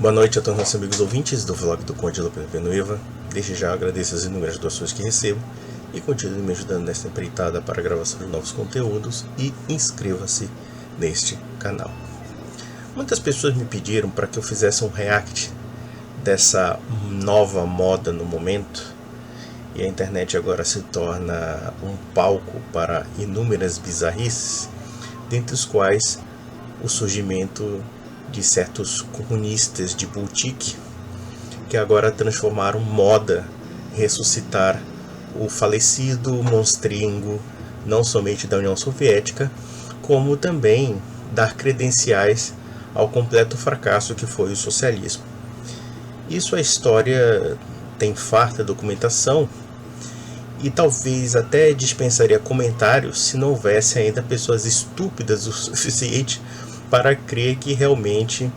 Boa noite a todos os nossos amigos ouvintes do vlog do Conde Lopes Villanueva. Desde já agradeço as inúmeras doações que recebo e continue me ajudando nesta empreitada para a gravação de novos conteúdos e inscreva-se neste canal. Muitas pessoas me pediram para que eu fizesse um react dessa nova moda no momento, e a internet agora se torna um palco para inúmeras bizarrices, dentre os quais o surgimento de certos comunistas de boutique que agora transformaram moda ressuscitar o falecido monstrengo não somente da União Soviética, como também dar credenciais ao completo fracasso que foi o socialismo. Isso a história tem farta documentação e talvez até dispensaria comentários se não houvesse ainda pessoas estúpidas o suficiente para crer que realmente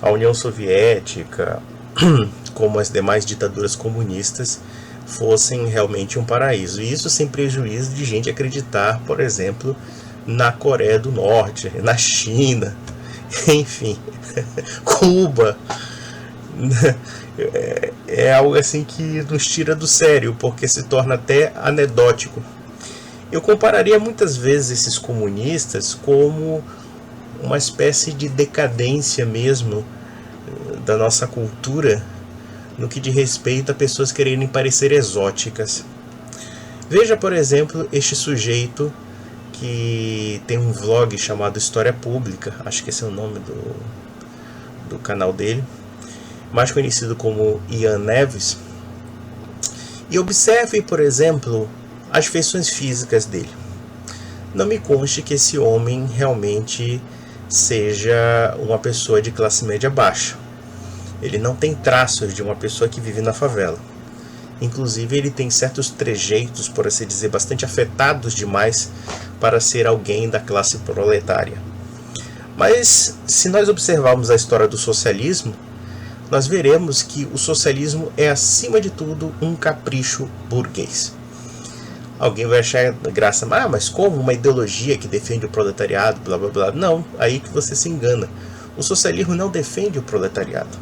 a União Soviética, como as demais ditaduras comunistas, fossem realmente um paraíso. E isso sem prejuízo de gente acreditar, por exemplo, na Coreia do Norte, na China, enfim, Cuba. É algo assim que nos tira do sério, porque se torna até anedótico. Eu compararia muitas vezes esses comunistas como uma espécie de decadência mesmo da nossa cultura no que diz respeito a pessoas quererem parecer exóticas. Veja, por exemplo, este sujeito que tem um vlog chamado História Pública, acho que esse é o nome do canal dele, mais conhecido como Ian Neves, e observe, por exemplo, as feições físicas dele. Não me conste que esse homem realmente seja uma pessoa de classe média baixa. Ele não tem traços de uma pessoa que vive na favela. Inclusive ele tem certos trejeitos, por assim dizer, bastante afetados demais para ser alguém da classe proletária. Mas se nós observarmos a história do socialismo, nós veremos que o socialismo é acima de tudo um capricho burguês. Alguém vai achar graça, mas como uma ideologia que defende o proletariado, blá blá blá. Não, aí que você se engana. O socialismo não defende o proletariado.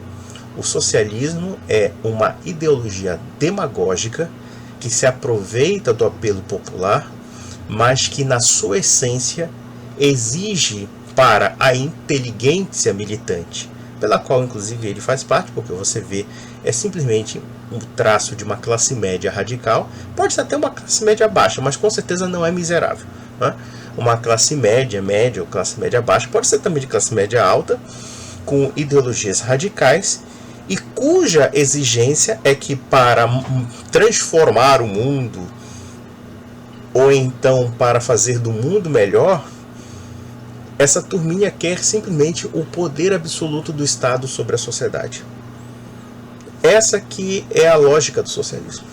O socialismo é uma ideologia demagógica que se aproveita do apelo popular, mas que na sua essência exige para a inteligência militante, pela qual inclusive ele faz parte, porque você vê, é simplesmente um traço de uma classe média radical, pode ser até uma classe média baixa, mas com certeza não é miserável, né? Uma classe média ou classe média baixa, pode ser também de classe média alta, com ideologias radicais, e cuja exigência é que para transformar o mundo, ou então para fazer do mundo melhor, essa turminha quer simplesmente o poder absoluto do Estado sobre a sociedade. Essa que é a lógica do socialismo.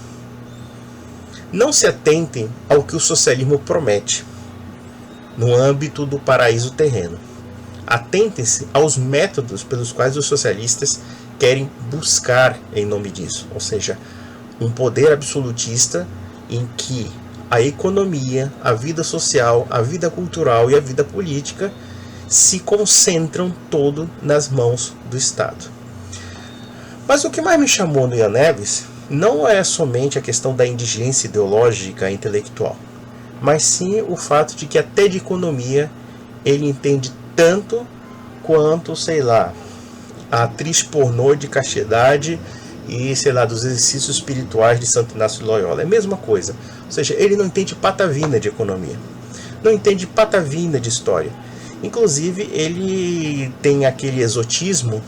Não se atentem ao que o socialismo promete no âmbito do paraíso terreno. Atentem-se aos métodos pelos quais os socialistas querem buscar em nome disso, ou seja, um poder absolutista em que a economia, a vida social, a vida cultural e a vida política se concentram todo nas mãos do Estado. Mas o que mais me chamou no Ian Neves não é somente a questão da indigência ideológica e intelectual, mas sim o fato de que até de economia ele entende tanto quanto, sei lá, a atriz pornô de castidade e, sei lá, dos exercícios espirituais de Santo Inácio de Loyola. É a mesma coisa. Ou seja, ele não entende patavina de economia, não entende patavina de história. Inclusive, ele tem aquele exotismo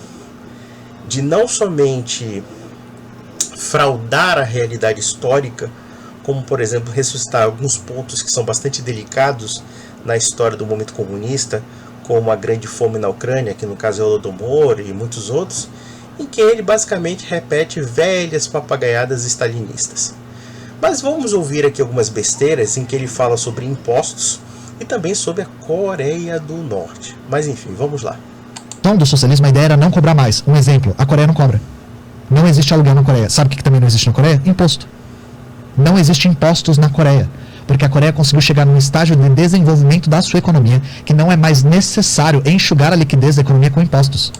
de não somente fraudar a realidade histórica, como, por exemplo, ressuscitar alguns pontos que são bastante delicados na história do movimento comunista, como a grande fome na Ucrânia, que no caso é o Holodomor e muitos outros, em que ele basicamente repete velhas papagaiadas stalinistas. Mas vamos ouvir aqui algumas besteiras em que ele fala sobre impostos e também sobre a Coreia do Norte. Mas enfim, vamos lá. Então, do socialismo, a ideia era não cobrar mais. Um exemplo, a Coreia não cobra. Não existe aluguel na Coreia. Sabe o que também não existe na Coreia? Imposto. Não existe impostos na Coreia. porque a Coreia conseguiu chegar num estágio de desenvolvimento da sua economia que não é mais necessário enxugar a liquidez da economia com impostos.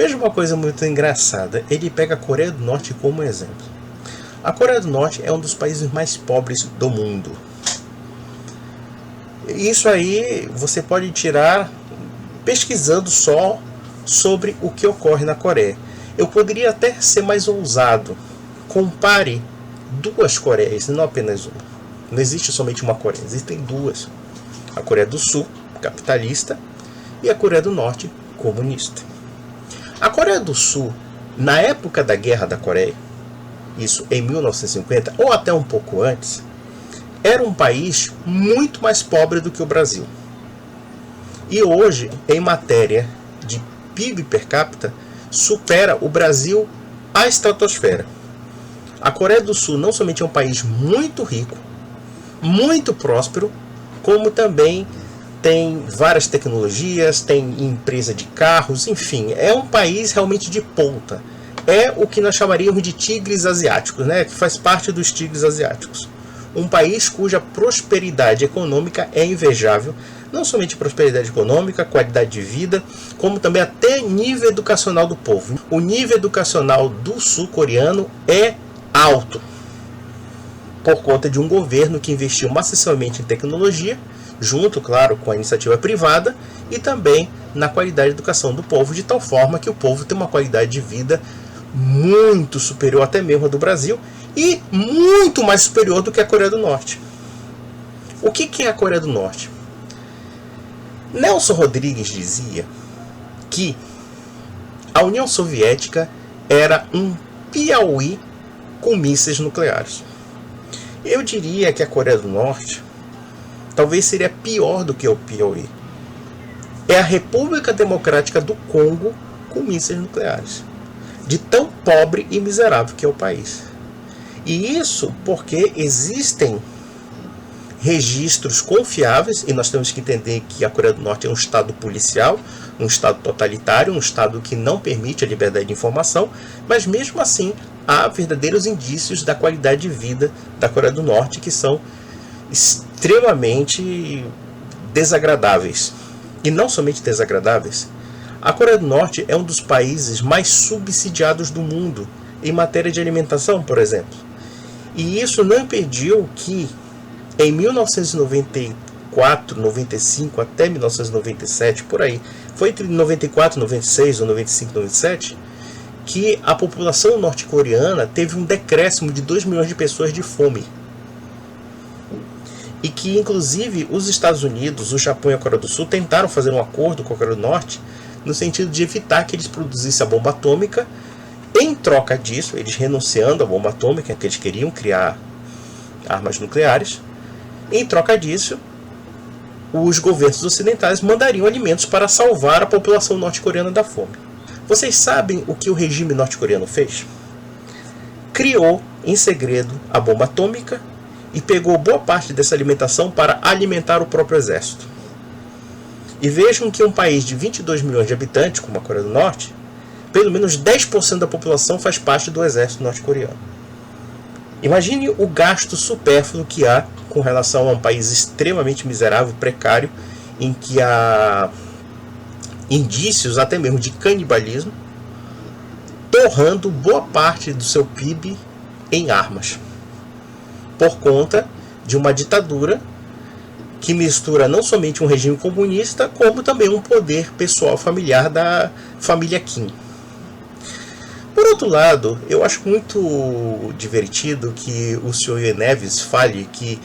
Veja uma coisa muito engraçada. Ele pega a Coreia do Norte como exemplo. A Coreia do Norte é um dos países mais pobres do mundo. Isso aí você pode tirar pesquisando só sobre o que ocorre na Coreia. Eu poderia até ser mais ousado. Compare duas Coreias, não apenas uma. Não existe somente uma Coreia, existem duas. A Coreia do Sul, capitalista, e a Coreia do Norte, comunista. A Coreia do Sul, na época da Guerra da Coreia, isso em 1950, ou até um pouco antes, era um país muito mais pobre do que o Brasil. E hoje, em matéria de PIB per capita, supera o Brasil à estratosfera. A Coreia do Sul não somente é um país muito rico, muito próspero, como também tem várias tecnologias, tem empresa de carros, enfim, é um país realmente de ponta. É o que nós chamaríamos de tigres asiáticos, né? Que faz parte dos tigres asiáticos. Um país cuja prosperidade econômica é invejável, não somente prosperidade econômica, qualidade de vida, como também até nível educacional do povo. O nível educacional do sul-coreano é alto, por conta de um governo que investiu maciçamente em tecnologia, junto, claro, com a iniciativa privada, e também na qualidade de educação do povo, de tal forma que o povo tem uma qualidade de vida muito superior até mesmo a do Brasil, e muito mais superior do que a Coreia do Norte. O que é a Coreia do Norte? Nelson Rodrigues dizia que a União Soviética era um Piauí com mísseis nucleares. Eu diria que a Coreia do Norte talvez seria pior do que o Piauí. É a República Democrática do Congo com mísseis nucleares. De tão pobre e miserável que é o país. E isso porque existem registros confiáveis, e nós temos que entender que a Coreia do Norte é um estado policial, um estado totalitário, um estado que não permite a liberdade de informação, mas mesmo assim há verdadeiros indícios da qualidade de vida da Coreia do Norte que são extremamente desagradáveis. E não somente desagradáveis, a Coreia do Norte é um dos países mais subsidiados do mundo em matéria de alimentação, por exemplo. E isso não impediu que em 1994, 95 até 1997, por aí, foi entre 94, 96 ou 95, 97, que a população norte-coreana teve um decréscimo de 2 milhões de pessoas de fome. E que, inclusive, os Estados Unidos, o Japão e a Coreia do Sul tentaram fazer um acordo com a Coreia do Norte no sentido de evitar que eles produzissem a bomba atômica. Em troca disso, eles renunciando à bomba atômica, que eles queriam criar armas nucleares. Em troca disso, os governos ocidentais mandariam alimentos para salvar a população norte-coreana da fome. Vocês sabem o que o regime norte-coreano fez? Criou, em segredo, a bomba atômica e pegou boa parte dessa alimentação para alimentar o próprio exército. E vejam que um país de 22 milhões de habitantes, como a Coreia do Norte, pelo menos 10% da população faz parte do exército norte-coreano. Imagine o gasto supérfluo que há com relação a um país extremamente miserável, precário, em que há indícios até mesmo de canibalismo, torrando boa parte do seu PIB em armas, por conta de uma ditadura que mistura não somente um regime comunista, como também um poder pessoal familiar da família Kim. Por outro lado, eu acho muito divertido que o Sr. Ian Neves fale que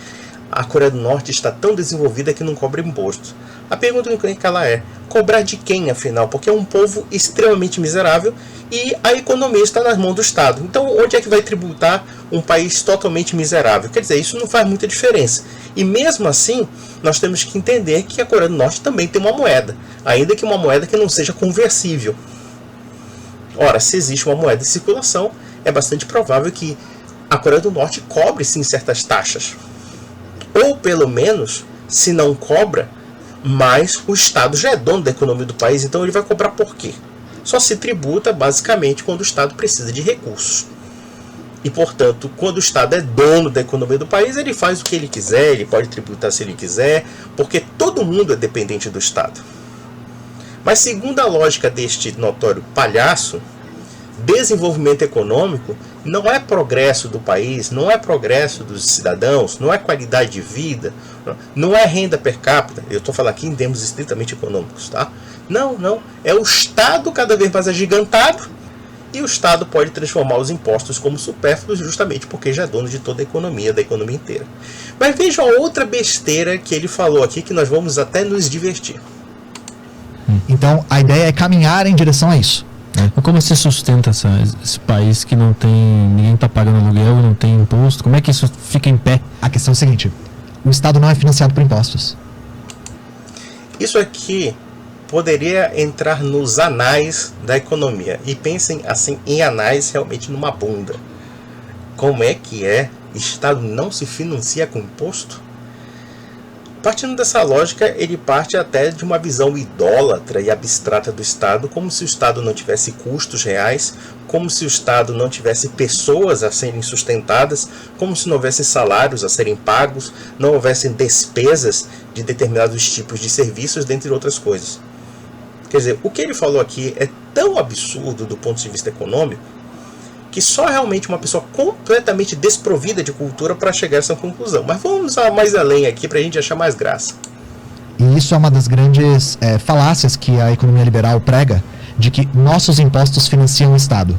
a Coreia do Norte está tão desenvolvida que não cobra imposto. A pergunta que ela é, cobrar de quem afinal? Porque é um povo extremamente miserável e a economia está nas mãos do Estado. Então onde é que vai tributar um país totalmente miserável? Quer dizer, isso não faz muita diferença. E mesmo assim, nós temos que entender que a Coreia do Norte também tem uma moeda, ainda que uma moeda que não seja conversível. Ora, se existe uma moeda em circulação, é bastante provável que a Coreia do Norte cobre sim certas taxas. Ou pelo menos, se não cobra, mas o Estado já é dono da economia do país, então ele vai cobrar por quê? Só se tributa basicamente quando o Estado precisa de recursos. E portanto, quando o Estado é dono da economia do país, ele faz o que ele quiser, ele pode tributar se ele quiser, porque todo mundo é dependente do Estado. Mas segundo a lógica deste notório palhaço, desenvolvimento econômico não é progresso do país, não é progresso dos cidadãos, não é qualidade de vida, não é renda per capita. Eu estou falando aqui em termos estritamente econômicos, tá? Não. É o Estado cada vez mais agigantado, e o Estado pode transformar os impostos como supérfluos justamente porque já é dono de toda a economia, da economia inteira. Mas veja a outra besteira que ele falou aqui, que nós vamos até nos divertir. Então, a ideia é caminhar em direção a isso. Mas como você sustenta esse país que não tem... Ninguém está pagando aluguel, não tem imposto? Como é que isso fica em pé? A questão é a seguinte: o Estado não é financiado por impostos. Isso aqui poderia entrar nos anais da economia. E pensem assim, em anais realmente numa bunda. Como é que Estado não se financia com imposto? Partindo dessa lógica, ele parte até de uma visão idólatra e abstrata do Estado, como se o Estado não tivesse custos reais, como se o Estado não tivesse pessoas a serem sustentadas, como se não houvesse salários a serem pagos, não houvessem despesas de determinados tipos de serviços, dentre outras coisas. Quer dizer, o que ele falou aqui é tão absurdo do ponto de vista econômico, que só realmente uma pessoa completamente desprovida de cultura para chegar a essa conclusão. Mas vamos mais além aqui para a gente achar mais graça. E isso é uma das grandes falácias que a economia liberal prega, de que nossos impostos financiam o Estado.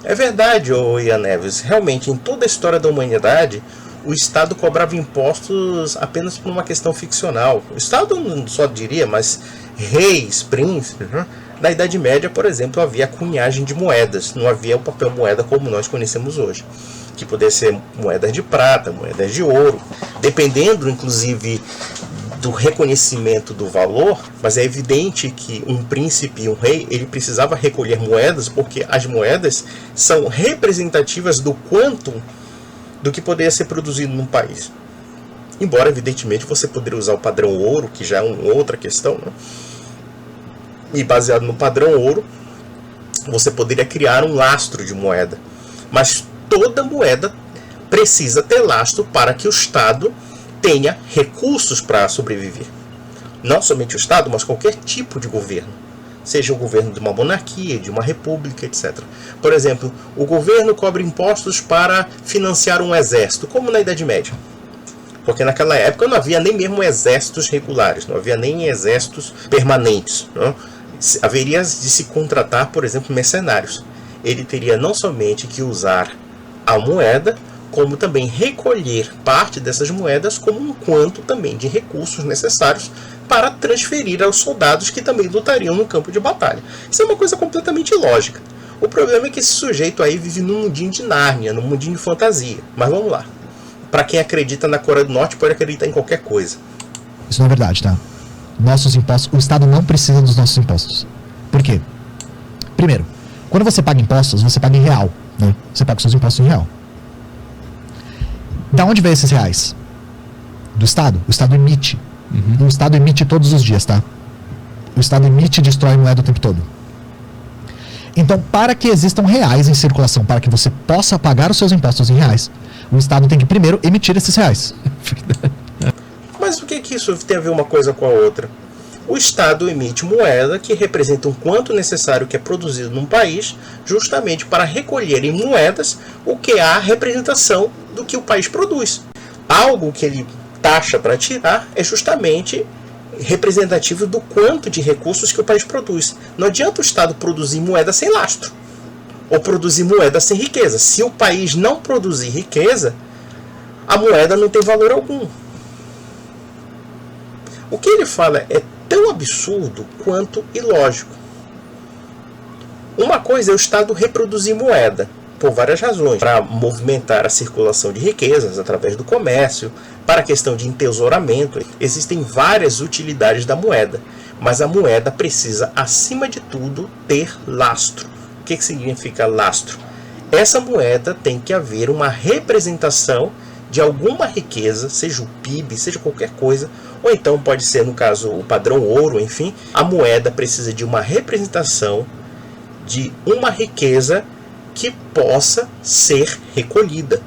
É verdade, Ian Neves. Realmente, em toda a história da humanidade, o Estado cobrava impostos apenas por uma questão ficcional. O Estado, não só diria, mas reis, príncipes... Na Idade Média, por exemplo, havia a cunhagem de moedas, não havia o papel moeda como nós conhecemos hoje, que poderia ser moedas de prata, moedas de ouro, dependendo, inclusive, do reconhecimento do valor, mas é evidente que um príncipe e um rei, ele precisava recolher moedas, porque as moedas são representativas do quanto do que poderia ser produzido num país. Embora, evidentemente, você poderia usar o padrão ouro, que já é uma outra questão, né? E baseado no padrão ouro, você poderia criar um lastro de moeda. Mas toda moeda precisa ter lastro para que o Estado tenha recursos para sobreviver. Não somente o Estado, mas qualquer tipo de governo. Seja o governo de uma monarquia, de uma república, etc. Por exemplo, o governo cobra impostos para financiar um exército, como na Idade Média. Porque naquela época não havia nem mesmo exércitos regulares, não havia nem exércitos permanentes, não? Haveria de se contratar, por exemplo, mercenários. Ele teria não somente que usar a moeda, como também recolher parte dessas moedas como um quanto também de recursos necessários para transferir aos soldados que também lutariam no campo de batalha. Isso é uma coisa completamente ilógica. O problema é que esse sujeito aí vive num mundinho de Nárnia, num mundinho de fantasia. Mas vamos lá. Para quem acredita na Coreia do Norte, pode acreditar em qualquer coisa. Isso não é verdade, tá? Nossos impostos, o Estado não precisa dos nossos impostos. Por quê? Primeiro, quando você paga impostos, você paga em real, né? Você paga os seus impostos em real. Da onde vem esses reais? Do Estado. O Estado emite. E o Estado emite todos os dias, tá? O Estado emite e destrói moeda o tempo todo. Então, para que existam reais em circulação, para que você possa pagar os seus impostos em reais, o Estado tem que primeiro emitir esses reais. Mas o que isso tem a ver uma coisa com a outra? O Estado emite moeda que representa um quanto necessário que é produzido num país, justamente para recolher em moedas o que há a representação do que o país produz. Algo que ele taxa para tirar é justamente representativo do quanto de recursos que o país produz. Não adianta o Estado produzir moeda sem lastro, ou produzir moeda sem riqueza. Se o país não produzir riqueza, a moeda não tem valor algum. O que ele fala é tão absurdo quanto ilógico. Uma coisa é o Estado reproduzir moeda, por várias razões. Para movimentar a circulação de riquezas através do comércio, para a questão de entesouramento. Existem várias utilidades da moeda, mas a moeda precisa, acima de tudo, ter lastro. O que significa lastro? Essa moeda tem que haver uma representação de alguma riqueza, seja o PIB, seja qualquer coisa, ou então pode ser, no caso, o padrão ouro, enfim. A moeda precisa de uma representação de uma riqueza que possa ser recolhida,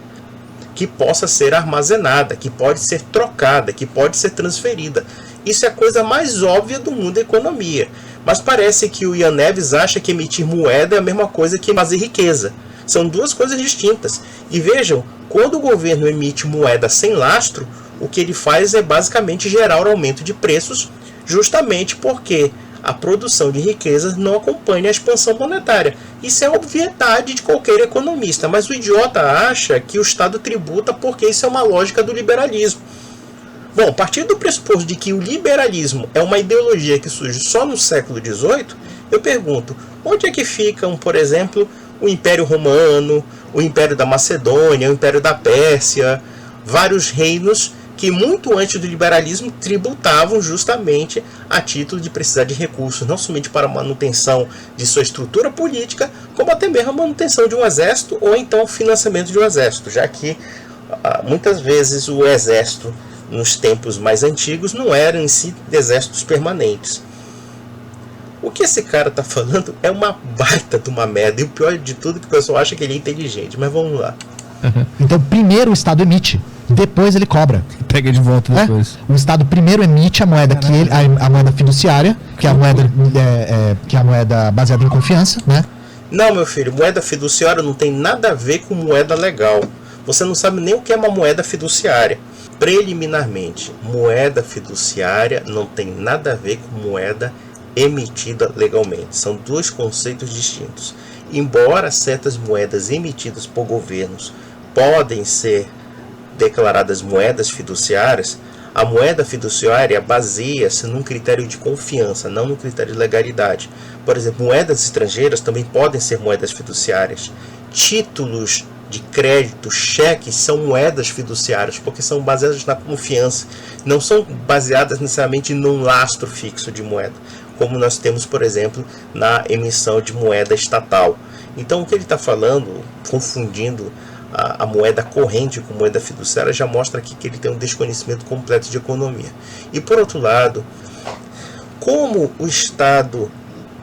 que possa ser armazenada, que pode ser trocada, que pode ser transferida. Isso é a coisa mais óbvia do mundo da economia. Mas parece que o Ian Neves acha que emitir moeda é a mesma coisa que fazer riqueza. São duas coisas distintas. E vejam, quando o governo emite moeda sem lastro, o que ele faz é basicamente gerar um aumento de preços, justamente porque a produção de riquezas não acompanha a expansão monetária. Isso é obviedade de qualquer economista, mas o idiota acha que o Estado tributa porque isso é uma lógica do liberalismo. Bom, a partir do pressuposto de que o liberalismo é uma ideologia que surge só no século XVIII, eu pergunto, onde é que ficam, por exemplo, o Império Romano, o Império da Macedônia, o Império da Pérsia, vários reinos que muito antes do liberalismo tributavam justamente a título de precisar de recursos, não somente para a manutenção de sua estrutura política, como até mesmo a manutenção de um exército ou então o financiamento de um exército, já que muitas vezes o exército nos tempos mais antigos não eram em si exércitos permanentes. O que esse cara está falando é uma baita de uma merda, e o pior de tudo é que o pessoal acha que ele é inteligente, mas vamos lá. Então primeiro o Estado emite, depois ele cobra. Pega de volta depois. O Estado primeiro emite a moeda que ele, a moeda fiduciária, que é a moeda que é a moeda baseada em confiança, né? Não, meu filho, moeda fiduciária não tem nada a ver com moeda legal. Você não sabe nem o que é uma moeda fiduciária. Preliminarmente, moeda fiduciária não tem nada a ver com moeda emitida legalmente. São dois conceitos distintos. Embora certas moedas emitidas por governos podem ser declaradas moedas fiduciárias, a moeda fiduciária baseia-se num critério de confiança, não no critério de legalidade. Por exemplo, moedas estrangeiras também podem ser moedas fiduciárias. Títulos de crédito, cheques, são moedas fiduciárias, porque são baseadas na confiança, não são baseadas necessariamente num lastro fixo de moeda, como nós temos, por exemplo, na emissão de moeda estatal. Então, o que ele está falando, confundindo a moeda corrente com moeda fiduciária, já mostra aqui que ele tem um desconhecimento completo de economia. E, por outro lado, como o Estado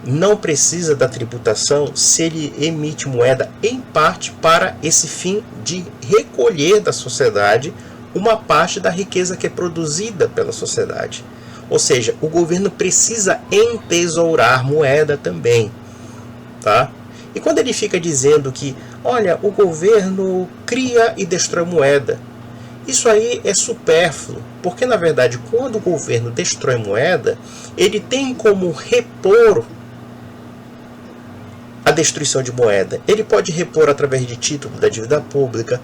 não precisa da tributação se ele emite moeda em parte para esse fim de recolher da sociedade uma parte da riqueza que é produzida pela sociedade. Ou seja, o governo precisa entesourar moeda também, tá? E quando ele fica dizendo que, olha, o governo cria e destrói moeda, isso aí é supérfluo, porque na verdade quando o governo destrói moeda, ele tem como repor a destruição de moeda. Ele pode repor através de título da dívida pública,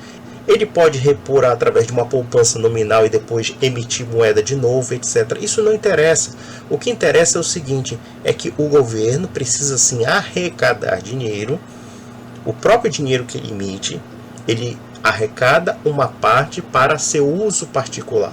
ele pode repor através de uma poupança nominal e depois emitir moeda de novo, etc. Isso não interessa. O que interessa é o seguinte, é que o governo precisa sim arrecadar dinheiro, o próprio dinheiro que ele emite, ele arrecada uma parte para seu uso particular.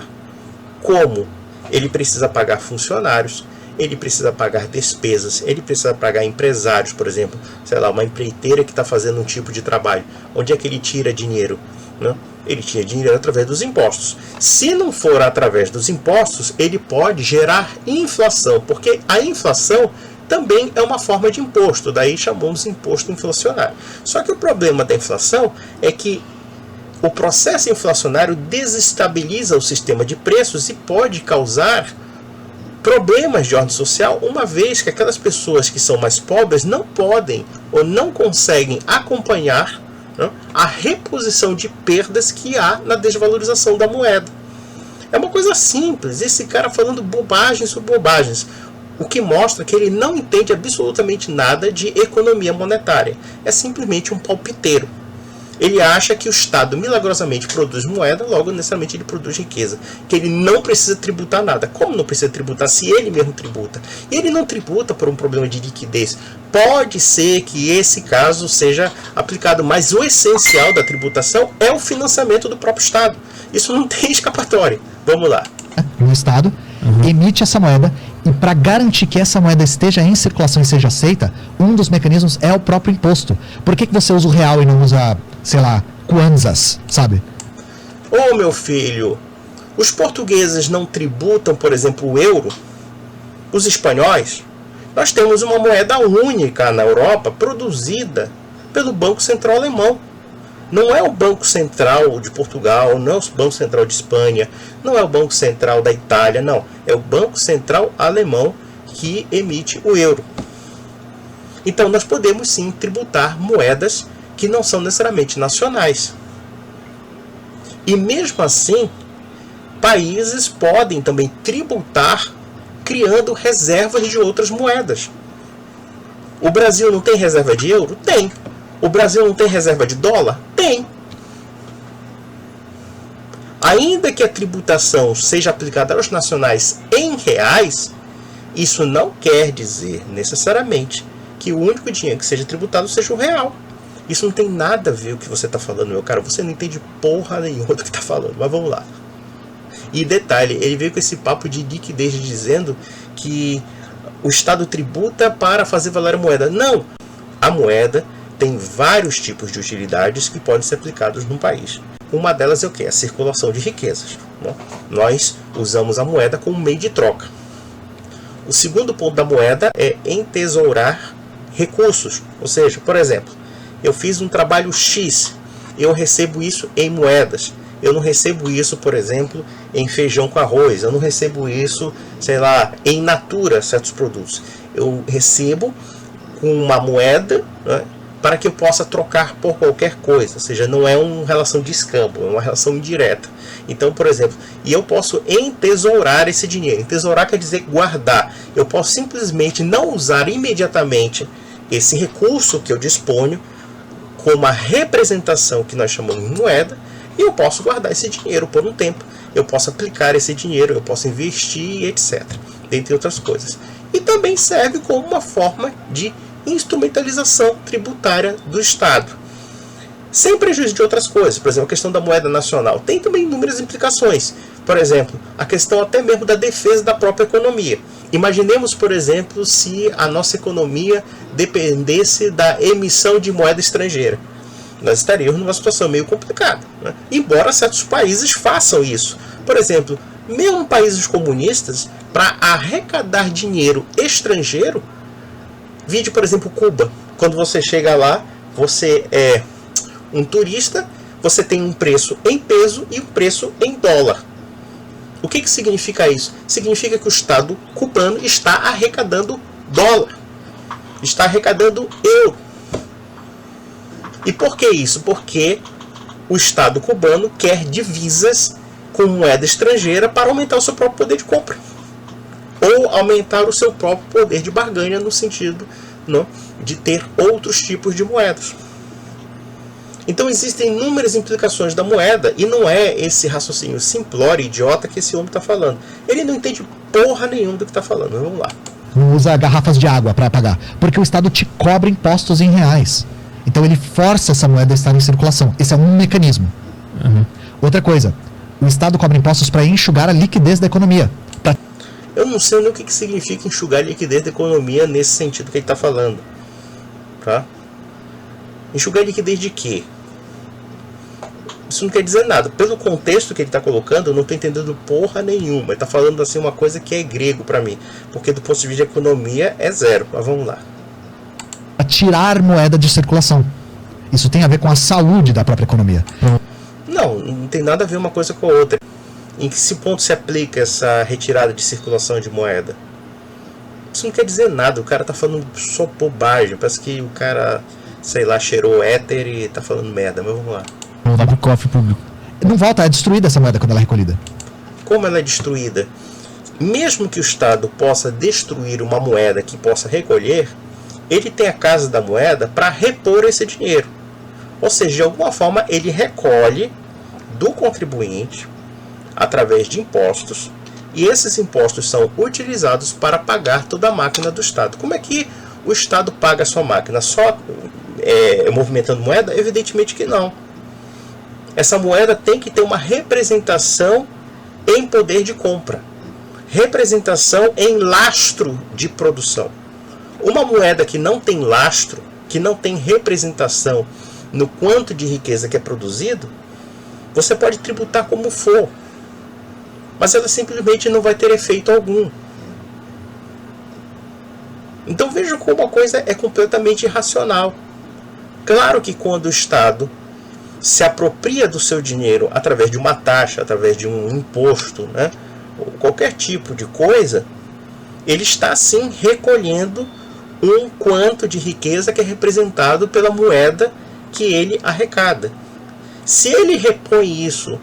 Como? Ele precisa pagar funcionários, ele precisa pagar despesas, ele precisa pagar empresários, por exemplo, sei lá, uma empreiteira que está fazendo um tipo de trabalho. Onde é que ele tira dinheiro? Né? Ele tira dinheiro através dos impostos. Se não for através dos impostos, ele pode gerar inflação, porque a inflação também é uma forma de imposto, daí chamamos imposto inflacionário. Só que o problema da inflação é que o processo inflacionário desestabiliza o sistema de preços e pode causar problemas de ordem social, uma vez que aquelas pessoas que são mais pobres não podem ou não conseguem acompanhar, né, a reposição de perdas que há na desvalorização da moeda. É uma coisa simples, esse cara falando bobagens sobre bobagens, o que mostra que ele não entende absolutamente nada de economia monetária, é simplesmente um palpiteiro. Ele acha que o Estado milagrosamente produz moeda, logo necessariamente ele produz riqueza, que ele não precisa tributar nada. Como não precisa tributar se ele mesmo tributa? Ele não tributa por um problema de liquidez. Pode ser que esse caso seja aplicado, mas o essencial da tributação é o financiamento do próprio Estado. Isso não tem escapatória. Vamos lá. O Estado emite essa moeda e para garantir que essa moeda esteja em circulação e seja aceita, um dos mecanismos é o próprio imposto. Por que você usa o real e não usa, sei lá, kwanzas, sabe? Ô meu filho, os portugueses não tributam, por exemplo, o euro? Os espanhóis? Nós temos uma moeda única na Europa produzida pelo Banco Central Alemão. Não é o Banco Central de Portugal, não é o Banco Central de Espanha, não é o Banco Central da Itália, não. É o Banco Central Alemão que emite o euro. Então nós podemos sim tributar moedas que não são necessariamente nacionais. E mesmo assim, países podem também tributar criando reservas de outras moedas. O Brasil não tem reserva de euro? Tem. O Brasil não tem reserva de dólar? Tem. Ainda que a tributação seja aplicada aos nacionais em reais, isso não quer dizer necessariamente que o único dinheiro que seja tributado seja o real. Isso não tem nada a ver com o que você está falando, meu cara. Você não entende porra nenhuma do que está falando, mas vamos lá. E detalhe, ele veio com esse papo de liquidez dizendo que o Estado tributa para fazer valer a moeda. Não! A moeda tem vários tipos de utilidades que podem ser aplicados num país. Uma delas é o quê? A circulação de riquezas. Nós usamos a moeda como meio de troca. O segundo ponto da moeda é entesourar recursos. Ou seja, por exemplo, eu fiz um trabalho X, eu recebo isso em moedas. Eu não recebo isso, por exemplo, em feijão com arroz. Eu não recebo isso, sei lá, em natura, certos produtos. Eu recebo com uma moeda, né, para que eu possa trocar por qualquer coisa. Ou seja, não é uma relação de escambo, é uma relação indireta. Então, por exemplo, e eu posso entesourar esse dinheiro. Entesourar quer dizer guardar. Eu posso simplesmente não usar imediatamente esse recurso que eu disponho com uma representação que nós chamamos de moeda, e eu posso guardar esse dinheiro por um tempo. Eu posso aplicar esse dinheiro, eu posso investir, etc. Dentre outras coisas. E também serve como uma forma de instrumentalização tributária do Estado, sem prejuízo de outras coisas. Por exemplo, a questão da moeda nacional tem também inúmeras implicações. Por exemplo, a questão até mesmo da defesa da própria economia. Imaginemos, por exemplo, se a nossa economia dependesse da emissão de moeda estrangeira. Nós estaríamos numa situação meio complicada, né? Embora certos países façam isso. Por exemplo, mesmo países comunistas, para arrecadar dinheiro estrangeiro, vide, por exemplo, Cuba. Quando você chega lá, você é um turista, você tem um preço em peso e um preço em dólar. O que significa isso? Significa que o Estado cubano está arrecadando dólar, está arrecadando euro. E por que isso? Porque o Estado cubano quer divisas com moeda estrangeira para aumentar o seu próprio poder de compra, ou aumentar o seu próprio poder de barganha, no sentido, não, de ter outros tipos de moedas. Então existem inúmeras implicações da moeda, e não é esse raciocínio simplório e idiota que esse homem está falando. Ele não entende porra nenhuma do que está falando. Vamos lá. Não usa garrafas de água para pagar, porque o Estado te cobra impostos em reais. Então ele força essa moeda a estar em circulação. Esse é um mecanismo. Outra coisa, o Estado cobra impostos para enxugar a liquidez da economia. Eu não sei nem o que significa enxugar a liquidez da economia nesse sentido que ele está falando. Tá? Enxugar a liquidez de quê? Isso não quer dizer nada. Pelo contexto que ele está colocando, eu não estou entendendo porra nenhuma. Ele está falando assim uma coisa que é grego para mim. Porque do ponto de vista de economia é zero. Mas vamos lá. A tirar moeda de circulação. Isso tem a ver com a saúde da própria economia. Não tem nada a ver uma coisa com a outra. Em que ponto se aplica essa retirada de circulação de moeda? Isso não quer dizer nada. O cara tá falando só bobagem. Parece que o cara, sei lá, cheirou éter e tá falando merda. Mas vamos lá. Voltar pro cofre público. Não volta, é destruída essa moeda quando ela é recolhida. Como ela é destruída? Mesmo que o Estado possa destruir uma moeda que possa recolher, ele tem a Casa da Moeda para repor esse dinheiro. Ou seja, de alguma forma ele recolhe do contribuinte através de impostos, e esses impostos são utilizados para pagar toda a máquina do Estado. Como é que o Estado paga a sua máquina? Só movimentando moeda? Evidentemente que não. Essa moeda tem que ter uma representação em poder de compra, representação em lastro de produção. Uma moeda que não tem lastro, que não tem representação no quanto de riqueza que é produzido, você pode tributar como for, mas ela simplesmente não vai ter efeito algum. Então veja como a coisa é completamente irracional. Claro que quando o Estado se apropria do seu dinheiro através de uma taxa, através de um imposto, né, ou qualquer tipo de coisa, ele está sim recolhendo um quanto de riqueza que é representado pela moeda que ele arrecada. Se ele repõe isso,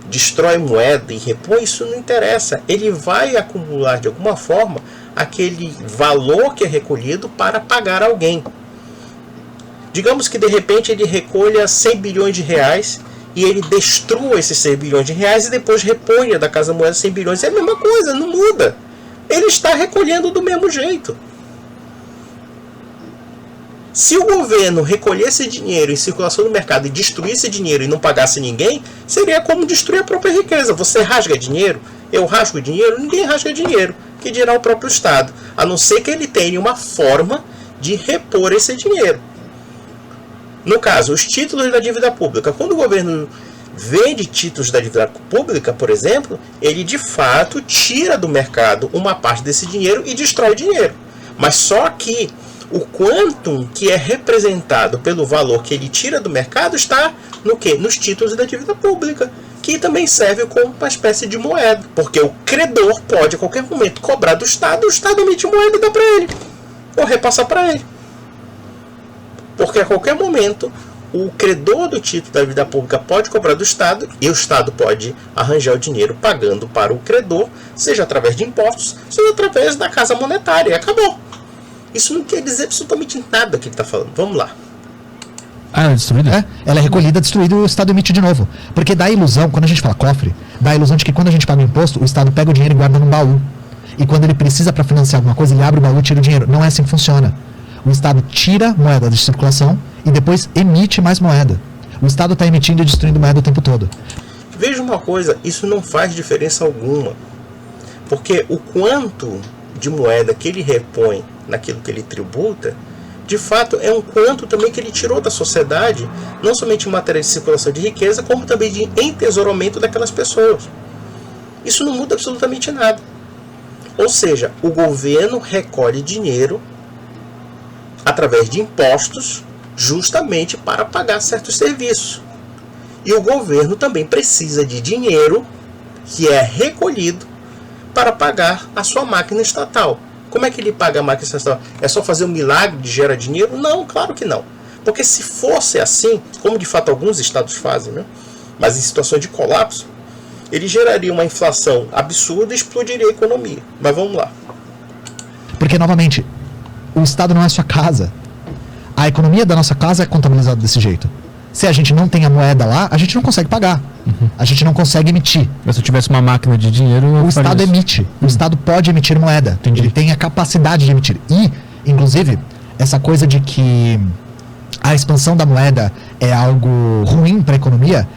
destrói moeda e repõe, isso não interessa. Ele vai acumular de alguma forma aquele valor que é recolhido para pagar alguém. Digamos que de repente ele recolha 100 bilhões de reais e ele destrua esses 100 bilhões de reais e depois reponha da Casa Moeda 100 bilhões. É a mesma coisa, não muda. Ele está recolhendo do mesmo jeito. Se o governo recolhesse dinheiro em circulação no mercado e destruísse dinheiro e não pagasse ninguém, seria como destruir a própria riqueza. Você rasga dinheiro, eu rasgo dinheiro, ninguém rasga dinheiro, que dirá o próprio Estado, a não ser que ele tenha uma forma de repor esse dinheiro. No caso, os títulos da dívida pública. Quando o governo vende títulos da dívida pública, por exemplo, ele de fato tira do mercado uma parte desse dinheiro e destrói o dinheiro. Mas só que o quantum que é representado pelo valor que ele tira do mercado está no quê? Nos títulos da dívida pública, que também serve como uma espécie de moeda, porque o credor pode a qualquer momento cobrar do Estado, o Estado emite moeda e dá para ele, ou repassa para ele. Porque a qualquer momento o credor do título da dívida pública pode cobrar do Estado e o Estado pode arranjar o dinheiro pagando para o credor, seja através de impostos, seja através da casa monetária. E acabou. Isso não quer dizer absolutamente nada que ele está falando. Vamos lá. Ah, ela é destruída? Ela é recolhida, destruída e o Estado emite de novo. Porque dá a ilusão, quando a gente fala cofre, dá a ilusão de que quando a gente paga o imposto, o Estado pega o dinheiro e guarda num baú. E quando ele precisa para financiar alguma coisa, ele abre o baú e tira o dinheiro. Não é assim que funciona. O Estado tira moeda de circulação e depois emite mais moeda. O Estado está emitindo e destruindo moeda o tempo todo. Veja uma coisa, isso não faz diferença alguma. Porque o quanto de moeda que ele repõe naquilo que ele tributa, de fato é um quanto também que ele tirou da sociedade, não somente em matéria de circulação de riqueza, como também de entesouramento daquelas pessoas. Isso não muda absolutamente nada. Ou seja, o governo recolhe dinheiro através de impostos, justamente para pagar certos serviços. E o governo também precisa de dinheiro que é recolhido para pagar a sua máquina estatal. Como é que ele paga a máquina estatal? É só fazer um milagre de gerar dinheiro? Não, claro que não. Porque se fosse assim, como de fato alguns estados fazem, né? Mas em situações de colapso, ele geraria uma inflação absurda e explodiria a economia. Mas vamos lá. Porque, novamente, o Estado não é a sua casa. A economia da nossa casa é contabilizada desse jeito. Se a gente não tem a moeda lá, a gente não consegue pagar. A gente não consegue emitir. Mas se eu tivesse uma máquina de dinheiro, o Estado emite. O Estado pode emitir moeda. Entendi. Ele tem a capacidade de emitir. E, inclusive, essa coisa de que a expansão da moeda é algo ruim para a economia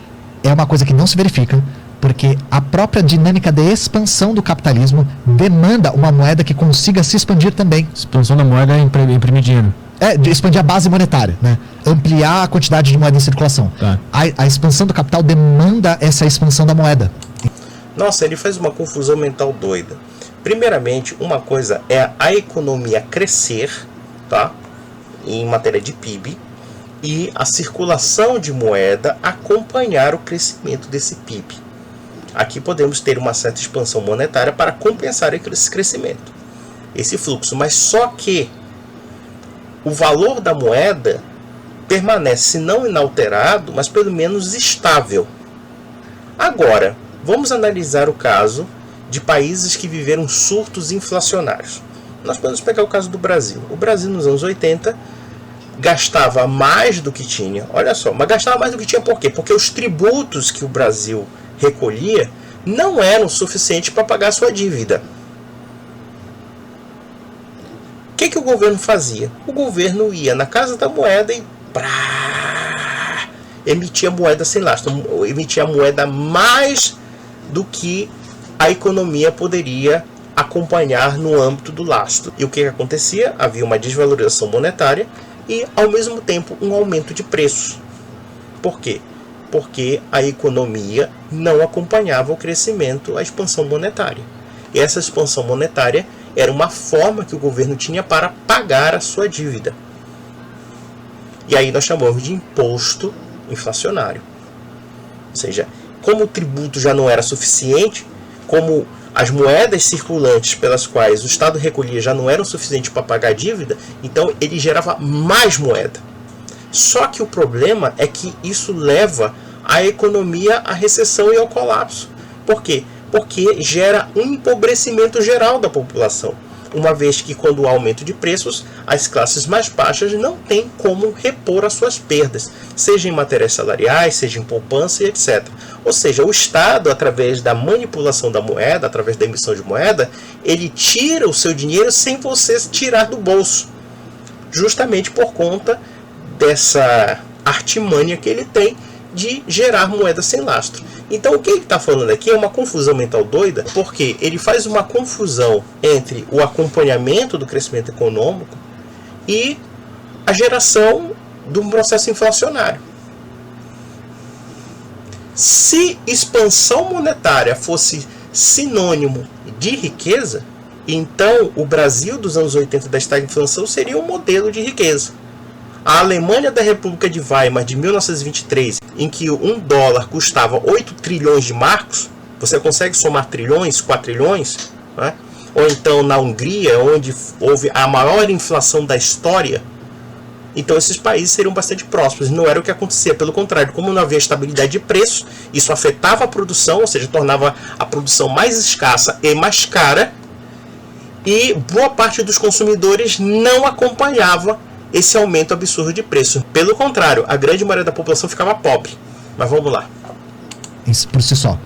é uma coisa que não se verifica, porque a própria dinâmica de expansão do capitalismo demanda uma moeda que consiga se expandir também. Expansão da moeda é imprimir dinheiro. De expandir a base monetária, né? Ampliar a quantidade de moeda em circulação. Tá. A expansão do capital demanda essa expansão da moeda. Nossa, ele faz uma confusão mental doida. Primeiramente, uma coisa é a economia crescer, tá? Em matéria de PIB, e a circulação de moeda acompanhar o crescimento desse PIB. Aqui podemos ter uma certa expansão monetária para compensar esse crescimento, esse fluxo. Mas só que o valor da moeda permanece, se não inalterado, mas pelo menos estável. Agora, vamos analisar o caso de países que viveram surtos inflacionários. Nós podemos pegar o caso do Brasil. O Brasil, nos anos 80, gastava mais do que tinha. Olha só, mas gastava mais do que tinha por quê? Porque os tributos que o Brasil recolhia não eram suficientes para pagar a sua dívida. O que o governo fazia? O governo ia na Casa da Moeda e emitia moeda sem lastro, emitia moeda mais do que a economia poderia acompanhar no âmbito do lastro. E o que acontecia? Havia uma desvalorização monetária e, ao mesmo tempo, um aumento de preços. Por quê? Porque a economia não acompanhava o crescimento, a expansão monetária. E essa expansão monetária era uma forma que o governo tinha para pagar a sua dívida. E aí nós chamamos de imposto inflacionário. Ou seja, como o tributo já não era suficiente, como as moedas circulantes pelas quais o Estado recolhia já não eram suficientes para pagar a dívida, então ele gerava mais moeda. Só que o problema é que isso leva a economia à recessão e ao colapso. Por quê? Porque gera um empobrecimento geral da população, uma vez que quando há aumento de preços, as classes mais baixas não têm como repor as suas perdas, seja em matérias salariais, seja em poupança e etc. Ou seja, o Estado, através da manipulação da moeda, através da emissão de moeda, ele tira o seu dinheiro sem você tirar do bolso, justamente por conta dessa artimanha que ele tem de gerar moeda sem lastro. Então o que ele está falando aqui é uma confusão mental doida, porque ele faz uma confusão entre o acompanhamento do crescimento econômico e a geração de um processo inflacionário. Se expansão monetária fosse sinônimo de riqueza, então o Brasil dos anos 80 da estagflação seria um modelo de riqueza. A Alemanha da República de Weimar de 1923, em que um dólar custava 8 trilhões de marcos, você consegue somar trilhões, quatrilhões, né? Ou então na Hungria, onde houve a maior inflação da história, então esses países seriam bastante prósperos. Não era o que acontecia, pelo contrário, como não havia estabilidade de preço, isso afetava a produção, ou seja, tornava a produção mais escassa e mais cara, e boa parte dos consumidores não acompanhava esse aumento absurdo de preço. Pelo contrário, a grande maioria da população ficava pobre. Mas vamos lá. Isso por si só.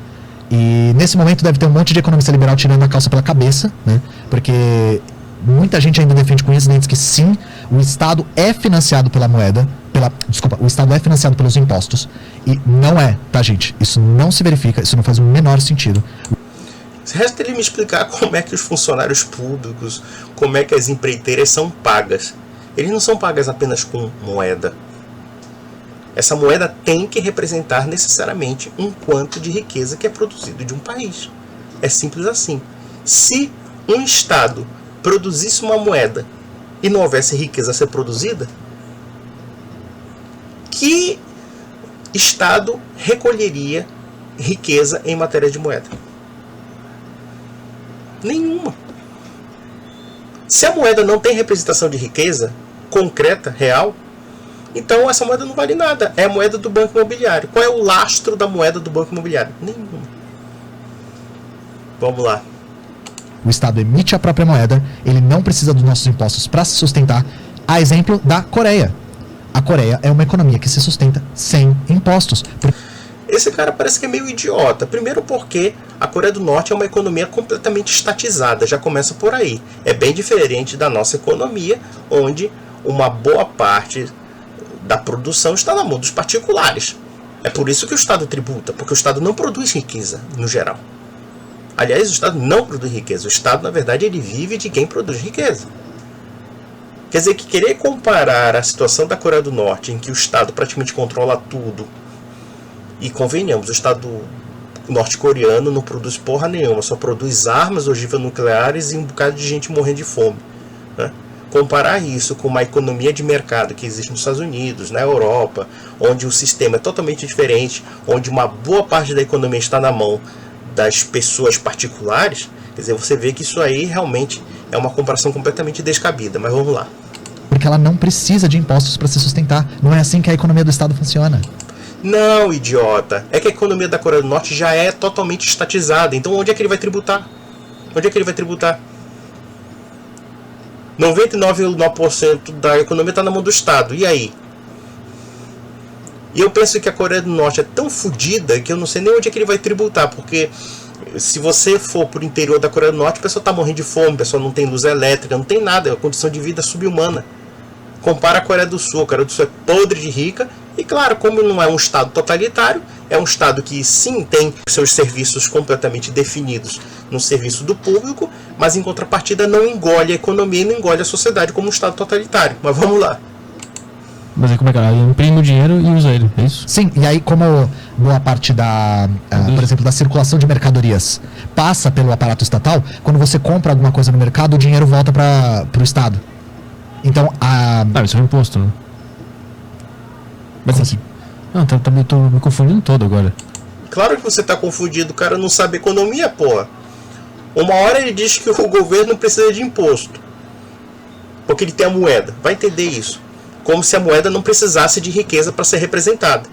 E nesse momento deve ter um monte de economista liberal tirando a calça pela cabeça, né? Porque muita gente ainda defende com unhas e dentes que sim, o Estado é financiado pela moeda, o Estado é financiado pelos impostos. E não é, tá, gente? Isso não se verifica, isso não faz o menor sentido. Resta ele me explicar como é que os funcionários públicos, como é que as empreiteiras são pagas. Eles não são pagas apenas com moeda. Essa moeda tem que representar necessariamente um quanto de riqueza que é produzido de um país. É simples assim. Se um Estado produzisse uma moeda e não houvesse riqueza a ser produzida, que Estado recolheria riqueza em matéria de moeda? Nenhuma. Se a moeda não tem representação de riqueza concreta, real, então essa moeda não vale nada. É a moeda do banco imobiliário. Qual é o lastro da moeda do banco imobiliário? Nenhum. Vamos lá. O Estado emite a própria moeda, ele não precisa dos nossos impostos para se sustentar. A exemplo da Coreia. A Coreia é uma economia que se sustenta sem impostos. Esse cara parece que é meio idiota. Primeiro porque a Coreia do Norte é uma economia completamente estatizada. Já começa por aí. É bem diferente da nossa economia, onde uma boa parte da produção está na mão dos particulares. É por isso que o Estado tributa, porque o Estado não produz riqueza, no geral. Aliás, o Estado não produz riqueza. O Estado, na verdade, ele vive de quem produz riqueza. Quer dizer que querer comparar a situação da Coreia do Norte, em que o Estado praticamente controla tudo, e convenhamos, o Estado norte-coreano não produz porra nenhuma, só produz armas, ogivas nucleares e um bocado de gente morrendo de fome, né? Comparar isso com uma economia de mercado que existe nos Estados Unidos, na Europa, onde o sistema é totalmente diferente, onde uma boa parte da economia está na mão das pessoas particulares, quer dizer, você vê que isso aí realmente é uma comparação completamente descabida. Mas vamos lá. Porque ela não precisa de impostos para se sustentar. Não é assim que a economia do Estado funciona. Não, idiota. É que a economia da Coreia do Norte já é totalmente estatizada. Então onde é que ele vai tributar? Onde é que ele vai tributar? 99,9% da economia está na mão do Estado. E aí? E eu penso que a Coreia do Norte é tão fodida que eu não sei nem onde é que ele vai tributar. Porque se você for para o interior da Coreia do Norte, o pessoal está morrendo de fome, o pessoal não tem luz elétrica, não tem nada. É uma condição de vida subhumana. Compara a Coreia do Sul. A Coreia do Sul é podre de rica. E claro, como não é um Estado totalitário, é um Estado que sim tem seus serviços completamente definidos no serviço do público, mas em contrapartida não engole a economia e não engole a sociedade como um Estado totalitário. Mas vamos lá. Mas aí como é que ela imprime o dinheiro e usa ele, é isso? Sim, e aí como boa parte da, por exemplo, da circulação de mercadorias passa pelo aparato estatal, quando você compra alguma coisa no mercado, o dinheiro volta para o Estado. Então isso é um imposto, né? Mas assim? Não, tô me confundindo todo agora. Claro que você está confundido, o cara não sabe economia, porra. Uma hora ele diz que o governo não precisa de imposto, porque ele tem a moeda. Vai entender isso. Como se a moeda não precisasse de riqueza para ser representada.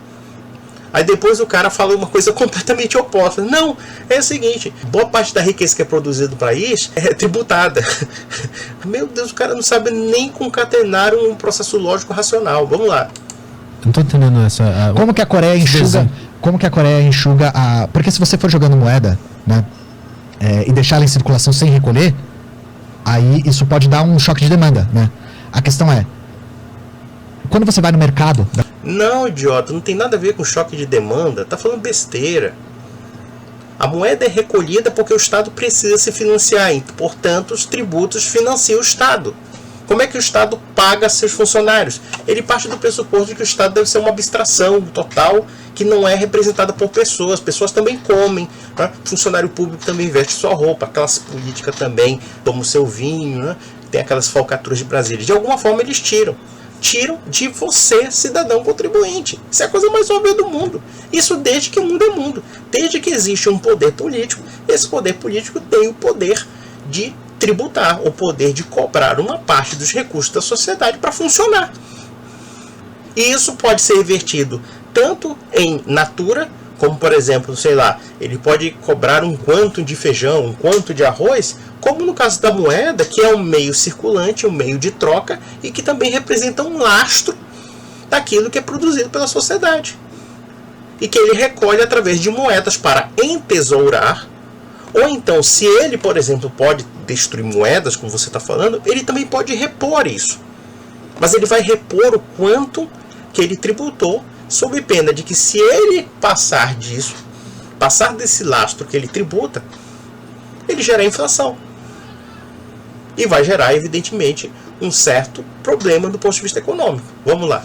Aí depois o cara fala uma coisa completamente oposta. Não, é o seguinte, boa parte da riqueza que é produzida no país é tributada. Meu Deus, o cara não sabe nem concatenar um processo lógico racional. Vamos lá. Não tô entendendo essa... Como que a Coreia enxuga... Como que a Coreia enxuga a... Porque se você for jogando moeda, né, e deixar ela em circulação sem recolher, aí isso pode dar um choque de demanda, né? A questão é, quando você vai no mercado... Não, idiota, não tem nada a ver com choque de demanda. Tá falando besteira. A moeda é recolhida porque o Estado precisa se financiar. E, portanto, os tributos financiam o Estado. Como é que o Estado paga seus funcionários? Ele parte do pressuposto de que o Estado deve ser uma abstração total que não é representada por pessoas. Pessoas também comem, né? Funcionário público também veste sua roupa. A classe política também toma o seu vinho, né? Tem aquelas falcatruas de Brasília. De alguma forma eles tiram de você, cidadão contribuinte. Isso é a coisa mais óbvia do mundo. Isso desde que o mundo é mundo. Desde que existe um poder político, esse poder político tem o poder de tributar, o poder de cobrar uma parte dos recursos da sociedade para funcionar. E isso pode ser revertido tanto em natura, como por exemplo, sei lá, ele pode cobrar um quanto de feijão, um quanto de arroz, como no caso da moeda, que é um meio circulante, um meio de troca, e que também representa um lastro daquilo que é produzido pela sociedade. E que ele recolhe através de moedas para entesourar, ou então, se ele, por exemplo, pode destruir moedas, como você está falando, ele também pode repor isso. Mas ele vai repor o quanto que ele tributou, sob pena de que se ele passar disso, passar desse lastro que ele tributa, ele gera inflação. E vai gerar, evidentemente, um certo problema do ponto de vista econômico. Vamos lá.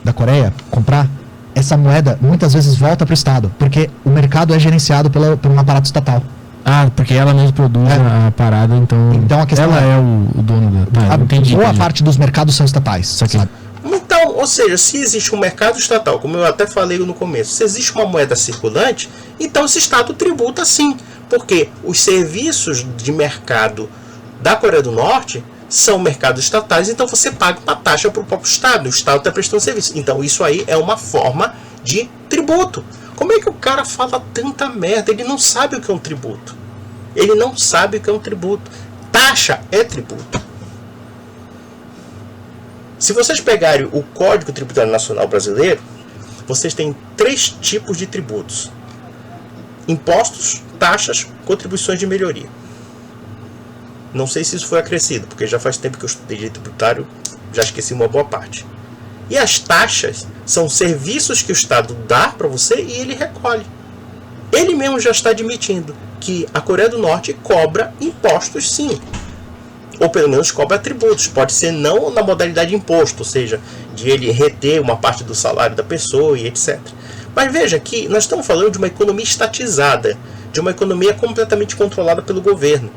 Da Coreia, comprar, essa moeda muitas vezes volta para o Estado, porque o mercado é gerenciado por um aparato estatal. Ah, porque ela mesmo produz a parada, então a questão ela é o dono da... Boa parte dos mercados são estatais, sabe? Então, ou seja, se existe um mercado estatal, como eu até falei no começo, se existe uma moeda circulante, então esse Estado tributa sim, porque os serviços de mercado da Coreia do Norte são mercados estatais, então você paga uma taxa para o próprio Estado, o Estado está prestando serviço. Então isso aí é uma forma de tributo. Como é que o cara fala tanta merda? Ele não sabe o que é um tributo. Ele não sabe o que é um tributo. Taxa é tributo. Se vocês pegarem o Código Tributário Nacional Brasileiro, vocês têm 3 tipos de tributos: impostos, taxas, contribuições de melhoria. Não sei se isso foi acrescido, porque já faz tempo que eu estudei direito tributário, já esqueci uma boa parte. E as taxas são serviços que o Estado dá para você e ele recolhe. Ele mesmo já está admitindo que a Coreia do Norte cobra impostos sim. Ou pelo menos cobra tributos. Pode ser não na modalidade de imposto, ou seja, de ele reter uma parte do salário da pessoa e etc. Mas veja que nós estamos falando de uma economia estatizada, de uma economia completamente controlada pelo governo.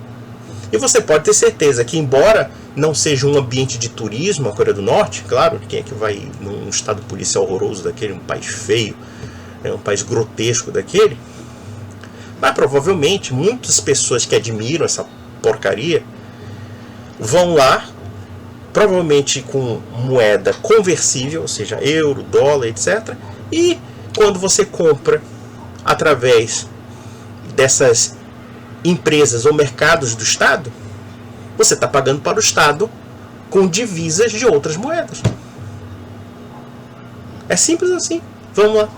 E você pode ter certeza que, embora não seja um ambiente de turismo a Coreia do Norte, claro, quem é que vai num estado policial horroroso daquele, um país feio, um país grotesco daquele, mas provavelmente muitas pessoas que admiram essa porcaria vão lá, provavelmente com moeda conversível, ou seja, euro, dólar, etc. E quando você compra através dessas empresas ou mercados do Estado, você está pagando para o Estado com divisas de outras moedas. É simples assim. Vamos lá.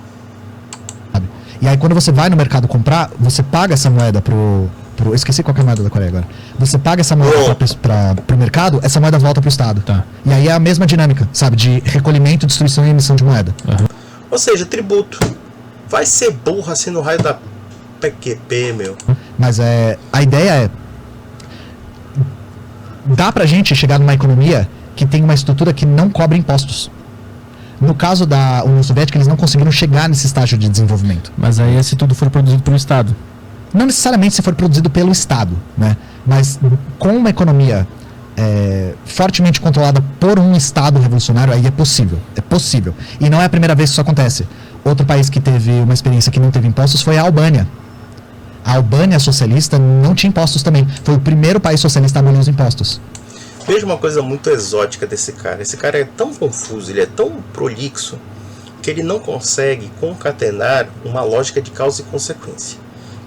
E aí quando você vai no mercado comprar, você paga essa moeda pro eu esqueci qual que é a moeda da Coreia agora. Você paga essa moeda pro mercado, essa moeda volta pro Estado. Tá. E aí é a mesma dinâmica, sabe? De recolhimento, destruição e emissão de moeda. Uhum. Ou seja, tributo. Vai ser burro assim no raio da PQP, meu. Mas a ideia é... Dá pra gente chegar numa economia que tem uma estrutura que não cobra impostos. No caso da União Soviética, eles não conseguiram chegar nesse estágio de desenvolvimento. Mas aí se tudo for produzido pelo Estado? Não necessariamente se for produzido pelo Estado, né? Mas com uma economia fortemente controlada por um Estado revolucionário, aí é possível. É possível. E não é a primeira vez que isso acontece. Outro país que teve uma experiência que não teve impostos foi a Albânia. A Albânia socialista não tinha impostos também. Foi o primeiro país socialista a abolir os impostos. Veja uma coisa muito exótica desse cara. Esse cara é tão confuso, ele é tão prolixo, que ele não consegue concatenar uma lógica de causa e consequência.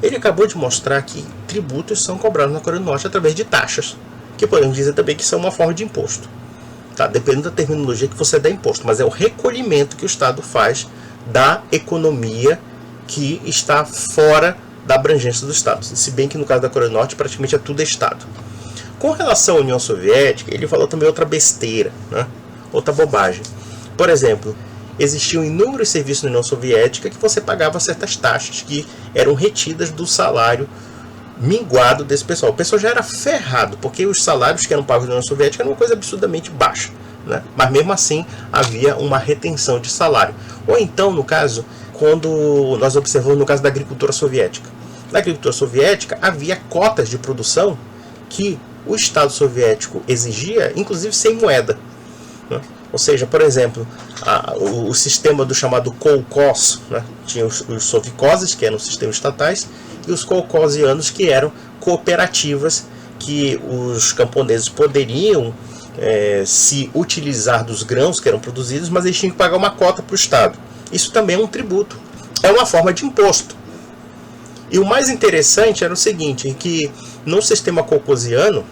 Ele acabou de mostrar que tributos são cobrados na Coreia do Norte através de taxas, que podemos dizer também que são uma forma de imposto. Tá? Dependendo da terminologia que você dá imposto, mas é o recolhimento que o Estado faz da economia que está fora da abrangência do Estado. Se bem que no caso da Coreia do Norte praticamente é tudo Estado. Com relação à União Soviética, ele falou também outra besteira, né? Outra bobagem. Por exemplo, existiam inúmeros serviços na União Soviética que você pagava certas taxas que eram retidas do salário minguado desse pessoal. O pessoal já era ferrado, porque os salários que eram pagos na União Soviética eram uma coisa absurdamente baixa, né? Mas mesmo assim havia uma retenção de salário. Ou então, no caso, quando nós observamos no caso da agricultura soviética. Na agricultura soviética havia cotas de produção que o Estado soviético exigia, inclusive sem moeda, né? Ou seja, por exemplo, o sistema do chamado kolkhoz, né? Tinha os sovkhozes, que eram sistemas estatais, e os kolkhozianos, que eram cooperativas que os camponeses poderiam se utilizar dos grãos que eram produzidos, mas eles tinham que pagar uma cota para o Estado. Isso também é um tributo, é uma forma de imposto. E o mais interessante era o seguinte, que no sistema kolkhoziano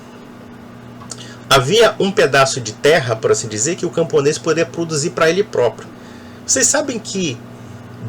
havia um pedaço de terra, por assim dizer, que o camponês poderia produzir para ele próprio. Vocês sabem que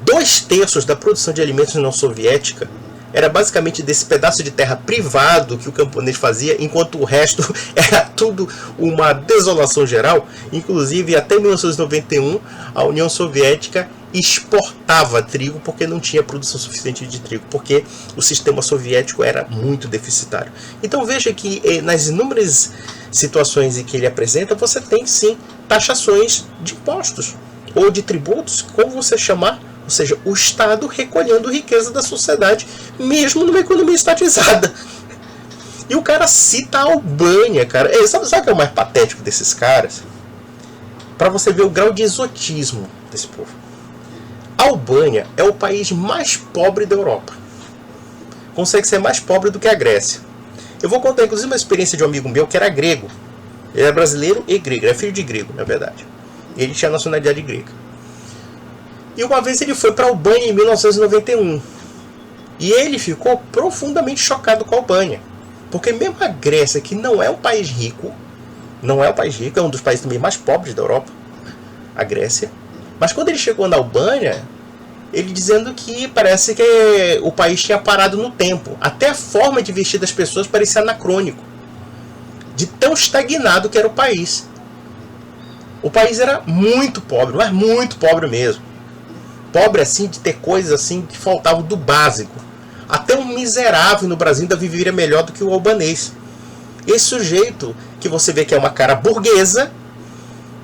2/3 da produção de alimentos na União Soviética era basicamente desse pedaço de terra privado que o camponês fazia, enquanto o resto era tudo uma desolação geral. Inclusive, até 1991, a União Soviética exportava trigo porque não tinha produção suficiente de trigo, porque o sistema soviético era muito deficitário. Então veja que nas inúmeras situações em que ele apresenta, você tem sim taxações de impostos ou de tributos, como você chamar, ou seja, o Estado recolhendo riqueza da sociedade, mesmo numa economia estatizada. E o cara cita a Albânia, cara. Sabe o que é o mais patético desses caras? Para você ver o grau de exotismo desse povo. A Albânia é o país mais pobre da Europa. Consegue ser mais pobre do que a Grécia. Eu vou contar inclusive uma experiência de um amigo meu que era grego. Ele era brasileiro e grego, era filho de grego, na verdade. E ele tinha nacionalidade grega. E uma vez ele foi para a Albânia em 1991. E ele ficou profundamente chocado com a Albânia. Porque mesmo a Grécia, que não é um país rico, é um dos países também mais pobres da Europa, a Grécia. Mas quando ele chegou na Albânia, ele dizendo que parece que o país tinha parado no tempo. Até a forma de vestir das pessoas parecia anacrônico. De tão estagnado que era o país. O país era muito pobre, mas muito pobre mesmo. Pobre assim, de ter coisas assim que faltavam do básico. Até um miserável no Brasil ainda viveria melhor do que o albanês. Esse sujeito que você vê que é uma cara burguesa,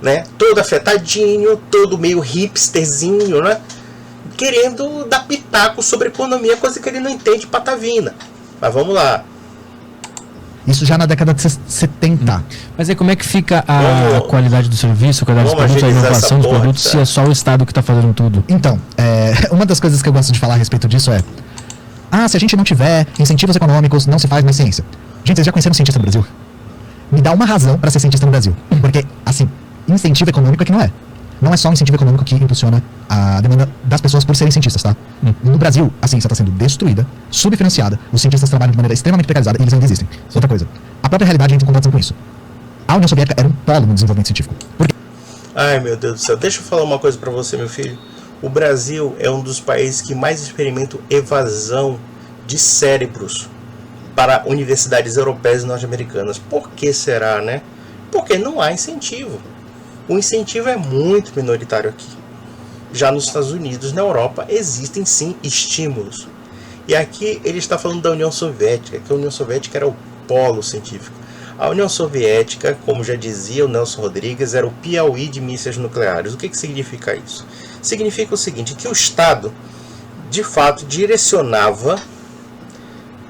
né, todo afetadinho, todo meio hipsterzinho, né, querendo dar pitaco sobre economia, coisa que ele não entende patavina. Mas vamos lá. Isso já na década de 70. Mas aí como é que fica a qualidade do serviço, a qualidade dos produtos, a inovação dos produtos, se é só o Estado que está fazendo tudo? Então, uma das coisas que eu gosto de falar a respeito disso é: se a gente não tiver incentivos econômicos, não se faz mais ciência. Gente, vocês já conheceram cientista no Brasil? Me dá uma razão para ser cientista no Brasil. Porque, assim, incentivo econômico é que não é. Não é só um incentivo econômico que impulsiona a demanda das pessoas por serem cientistas, tá? No Brasil, a ciência está sendo destruída, subfinanciada, os cientistas trabalham de maneira extremamente precarizada e eles ainda existem. Outra coisa, a própria realidade entra em contradição com isso. A União Soviética era um polo no desenvolvimento científico. Por quê? Ai, meu Deus do céu. Deixa eu falar uma coisa para você, meu filho. O Brasil é um dos países que mais experimentam evasão de cérebros para universidades europeias e norte-americanas. Por que será, né? Porque não há incentivo. O incentivo é muito minoritário aqui. Já nos Estados Unidos, na Europa, existem sim estímulos. E aqui ele está falando da União Soviética, que a União Soviética era o polo científico. A União Soviética, como já dizia o Nelson Rodrigues, era o Piauí de mísseis nucleares. O que significa isso? Significa o seguinte, que o Estado, de fato, direcionava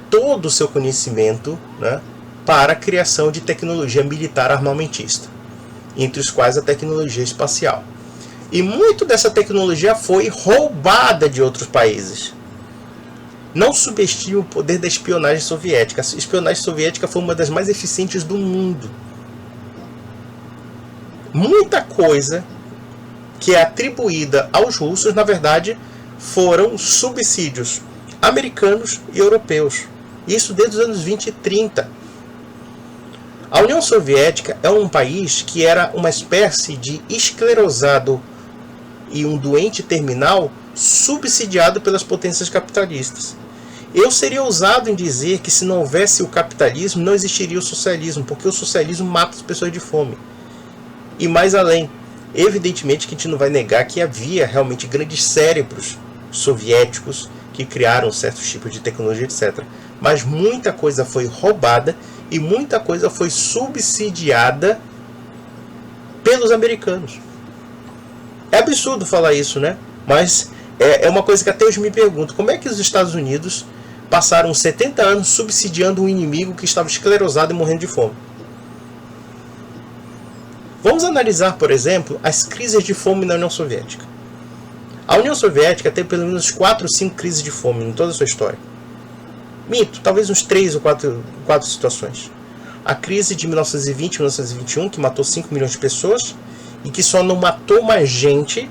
todo o seu conhecimento, né, para a criação de tecnologia militar armamentista, entre os quais a tecnologia espacial. E muito dessa tecnologia foi roubada de outros países. Não subestime o poder da espionagem soviética. A espionagem soviética foi uma das mais eficientes do mundo. Muita coisa que é atribuída aos russos, na verdade, foram subsídios americanos e europeus. Isso desde os anos 20 e 30. A União Soviética é um país que era uma espécie de esclerosado e um doente terminal subsidiado pelas potências capitalistas. Eu seria ousado em dizer que se não houvesse o capitalismo, não existiria o socialismo, porque o socialismo mata as pessoas de fome. E mais além, evidentemente que a gente não vai negar que havia realmente grandes cérebros soviéticos que criaram certos tipos de tecnologia, etc. Mas muita coisa foi roubada e muita coisa foi subsidiada pelos americanos. É absurdo falar isso, né? Mas é uma coisa que até hoje me pergunto. Como é que os Estados Unidos passaram 70 anos subsidiando um inimigo que estava esclerosado e morrendo de fome? Vamos analisar, por exemplo, as crises de fome na União Soviética. A União Soviética teve pelo menos 4 ou 5 crises de fome em toda a sua história. Minto, talvez uns 3 ou 4 situações. A crise de 1920 e 1921, que matou 5 milhões de pessoas, e que só não matou mais gente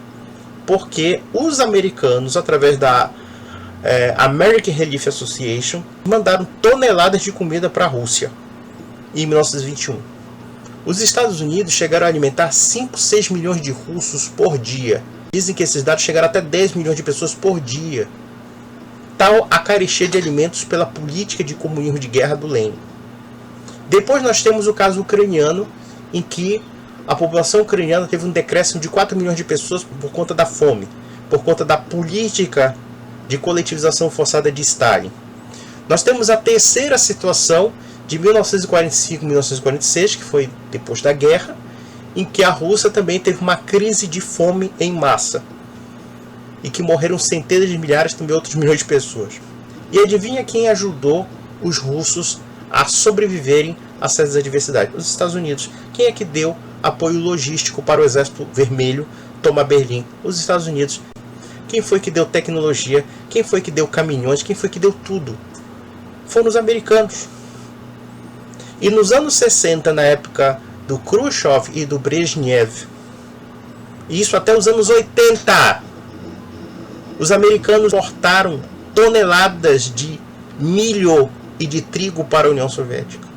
porque os americanos, através da American Relief Association, mandaram toneladas de comida para a Rússia em 1921. Os Estados Unidos chegaram a alimentar 5, 6 milhões de russos por dia. Dizem que esses dados chegaram até 10 milhões de pessoas por dia. Tal a carestia de alimentos pela política de comunismo de guerra do Lenin. Depois nós temos o caso ucraniano, em que a população ucraniana teve um decréscimo de 4 milhões de pessoas por conta da fome, por conta da política de coletivização forçada de Stalin. Nós temos a terceira situação de 1945 e 1946, que foi depois da guerra, em que a Rússia também teve uma crise de fome em massa, e que morreram centenas de milhares, também outros milhões de pessoas. E adivinha quem ajudou os russos a sobreviverem a essas adversidades? Os Estados Unidos. Quem é que deu apoio logístico para o Exército Vermelho tomar Berlim? Os Estados Unidos. Quem foi que deu tecnologia? Quem foi que deu caminhões? Quem foi que deu tudo? Foram os americanos. E nos anos 60, na época do Khrushchev e do Brezhnev, e isso até os anos 80, os americanos exportaram toneladas de milho e de trigo para a União Soviética.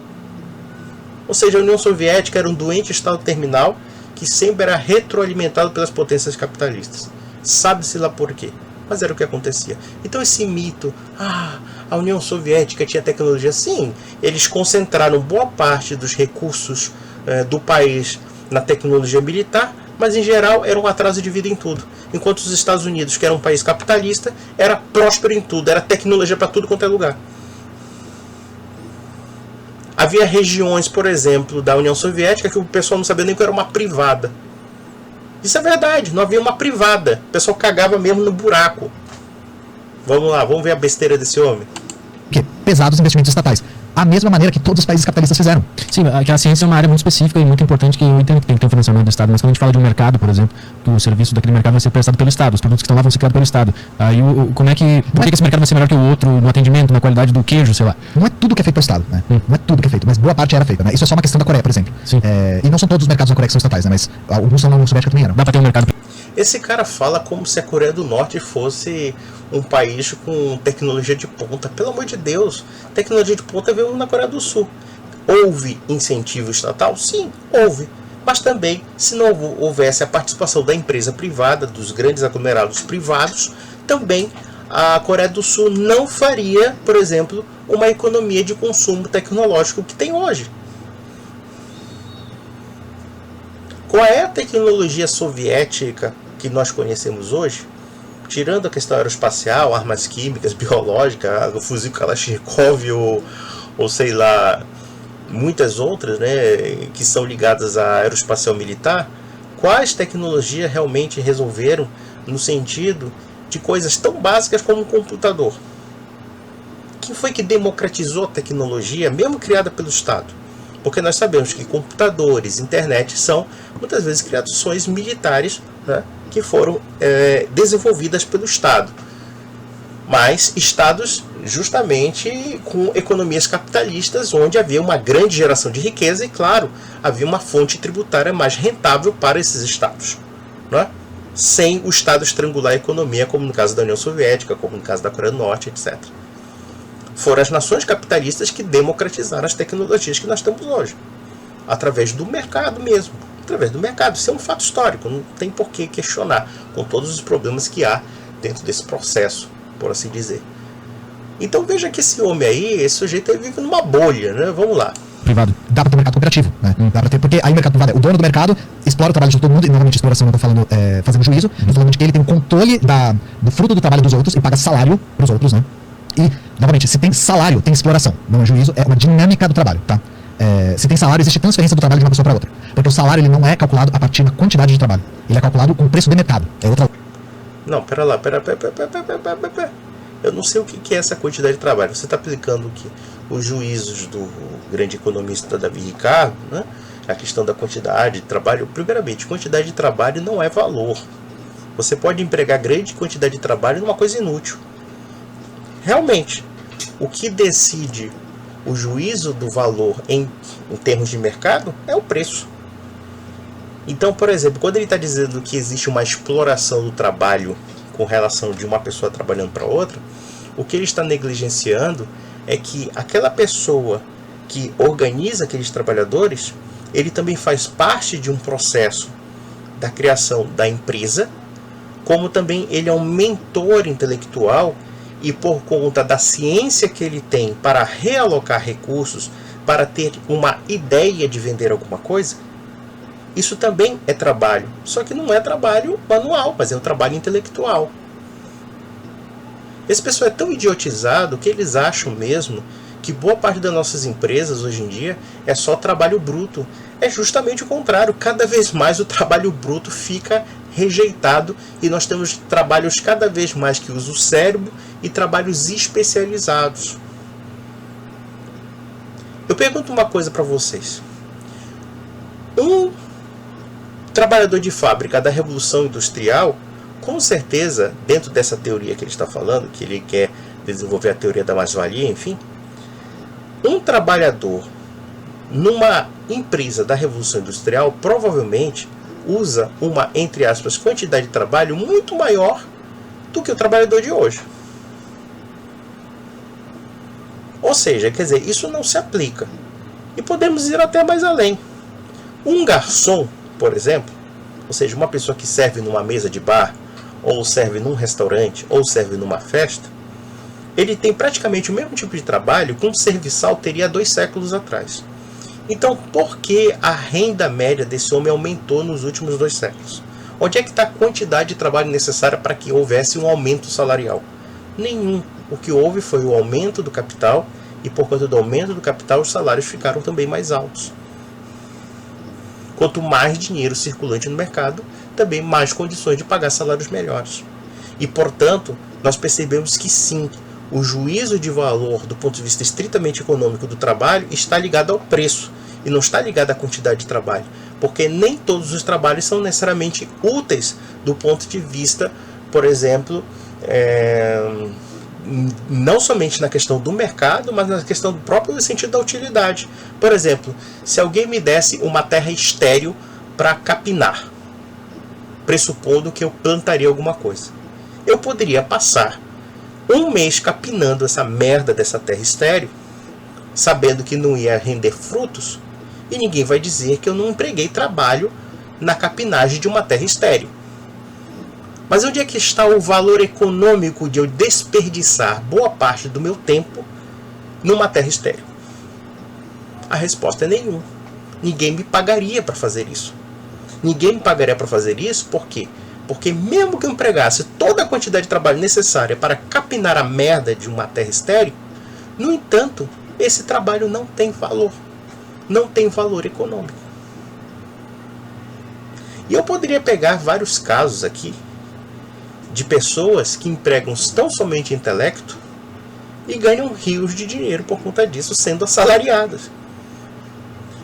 Ou seja, a União Soviética era um doente estado terminal que sempre era retroalimentado pelas potências capitalistas. Sabe-se lá por quê, mas era o que acontecia. Então esse mito, a União Soviética tinha tecnologia, sim, eles concentraram boa parte dos recursos do país na tecnologia militar, mas em geral era um atraso de vida em tudo. Enquanto os Estados Unidos, que era um país capitalista, era próspero em tudo, era tecnologia para tudo quanto é lugar. Havia regiões, por exemplo, da União Soviética que o pessoal não sabia nem que era uma privada. Isso é verdade, não havia uma privada. O pessoal cagava mesmo no buraco. Vamos lá, vamos ver a besteira desse homem. Pesados investimentos estatais. A mesma maneira que todos os países capitalistas fizeram. Sim, que a ciência é uma área muito específica e muito importante, que eu entendo que tem que ter um financiamento do Estado, mas quando a gente fala de um mercado, por exemplo, que o serviço daquele mercado vai ser prestado pelo Estado, os produtos que estão lá vão ser criados pelo Estado. Aí por que esse mercado vai ser melhor que o outro no atendimento, na qualidade do queijo, sei lá? Não é tudo que é feito pelo Estado, né? Não é tudo que é feito, mas boa parte era feita, né? Isso é só uma questão da Coreia, por exemplo. Sim. E não são todos os mercados na Coreia que são estatais, né? Mas alguns são na União Soviética também eram. Dá pra ter um mercado. Esse cara fala como se a Coreia do Norte fosse um país com tecnologia de ponta. Pelo amor de Deus, tecnologia de ponta veio na Coreia do Sul. Houve incentivo estatal? Sim, houve. Mas também, se não houvesse a participação da empresa privada, dos grandes aglomerados privados, também a Coreia do Sul não faria, por exemplo, uma economia de consumo tecnológico que tem hoje. Qual é a tecnologia soviética que nós conhecemos hoje? Tirando a questão aeroespacial, armas químicas, biológicas, o fuzil Kalashnikov ou sei lá, muitas outras, né, que são ligadas à aeroespacial militar, quais tecnologias realmente resolveram no sentido de coisas tão básicas como um computador? Quem foi que democratizou a tecnologia, mesmo criada pelo Estado? Porque nós sabemos que computadores, internet são muitas vezes criações militares, né, que foram desenvolvidas pelo Estado. mas estados justamente com economias capitalistas, onde havia uma grande geração de riqueza e, claro, havia uma fonte tributária mais rentável para esses estados, não é? Sem o Estado estrangular a economia, como no caso da União Soviética, como no caso da Coreia do Norte, etc. Foram as nações capitalistas que democratizaram as tecnologias que nós temos hoje, através do mercado mesmo, através do mercado. Isso é um fato histórico, não tem por que questionar, com todos os problemas que há dentro desse processo, por assim dizer. Então veja que esse homem aí, esse sujeito aí vive numa bolha, né? Vamos lá. Privado. Dá pra ter mercado cooperativo, né? Dá pra ter, porque aí o mercado privado, o dono do mercado explora o trabalho de todo mundo, e novamente exploração, não tô falando fazendo juízo, tô falando de que ele tem o controle do fruto do trabalho dos outros e paga salário pros outros, né? E, novamente, se tem salário, tem exploração. Não é juízo, é uma dinâmica do trabalho, tá? Se tem salário, existe transferência do trabalho de uma pessoa para outra. Porque o salário ele não é calculado a partir da quantidade de trabalho. Ele é calculado com o preço de mercado. É outra. Não, pera lá. Eu não sei o que é essa quantidade de trabalho. Você está aplicando os juízos do grande economista Davi Ricardo, né? A questão da quantidade de trabalho. Primeiramente, quantidade de trabalho não é valor. Você pode empregar grande quantidade de trabalho numa coisa inútil. Realmente, o que decide o juízo do valor em termos de mercado é o preço. Então, por exemplo, quando ele está dizendo que existe uma exploração do trabalho com relação de uma pessoa trabalhando para outra, o que ele está negligenciando é que aquela pessoa que organiza aqueles trabalhadores, ele também faz parte de um processo da criação da empresa, como também ele é um mentor intelectual e por conta da ciência que ele tem para realocar recursos, para ter uma ideia de vender alguma coisa, isso também é trabalho. Só que não é trabalho manual, mas é um trabalho intelectual. Esse pessoal é tão idiotizado que eles acham mesmo que boa parte das nossas empresas hoje em dia é só trabalho bruto. É justamente o contrário. Cada vez mais o trabalho bruto fica rejeitado e nós temos trabalhos cada vez mais que usam o cérebro e trabalhos especializados. Eu pergunto uma coisa para vocês. Um trabalhador de fábrica da Revolução Industrial, com certeza, dentro dessa teoria que ele está falando, que ele quer desenvolver a teoria da mais-valia, enfim, um trabalhador numa empresa da Revolução Industrial provavelmente usa uma, entre aspas, quantidade de trabalho muito maior do que o trabalhador de hoje. Ou seja, quer dizer, isso não se aplica. E podemos ir até mais além. Um garçom, por exemplo, ou seja, uma pessoa que serve numa mesa de bar, ou serve num restaurante, ou serve numa festa, ele tem praticamente o mesmo tipo de trabalho que um serviçal teria 2 séculos atrás. Então, por que a renda média desse homem aumentou nos últimos 2 séculos? Onde é que está a quantidade de trabalho necessária para que houvesse um aumento salarial? Nenhum. O que houve foi o aumento do capital, e por conta do aumento do capital, os salários ficaram também mais altos. Quanto mais dinheiro circulante no mercado, também mais condições de pagar salários melhores. E, portanto, nós percebemos que sim, o juízo de valor do ponto de vista estritamente econômico do trabalho está ligado ao preço e não está ligado à quantidade de trabalho, porque nem todos os trabalhos são necessariamente úteis do ponto de vista, por exemplo, não somente na questão do mercado, mas na questão do próprio sentido da utilidade. Por exemplo, se alguém me desse uma terra estéril para capinar, pressupondo que eu plantaria alguma coisa, eu poderia passar 1 mês capinando essa merda dessa terra estéril, sabendo que não ia render frutos, e ninguém vai dizer que eu não empreguei trabalho na capinagem de uma terra estéril. Mas onde é que está o valor econômico de eu desperdiçar boa parte do meu tempo numa terra estéril? A resposta é nenhum. Ninguém me pagaria para fazer isso. Ninguém me pagaria para fazer isso, por quê? Porque mesmo que eu empregasse toda a quantidade de trabalho necessária para capinar a merda de uma terra estéril, no entanto, esse trabalho não tem valor. Não tem valor econômico. E eu poderia pegar vários casos aqui de pessoas que empregam tão somente intelecto e ganham rios de dinheiro por conta disso, sendo assalariadas.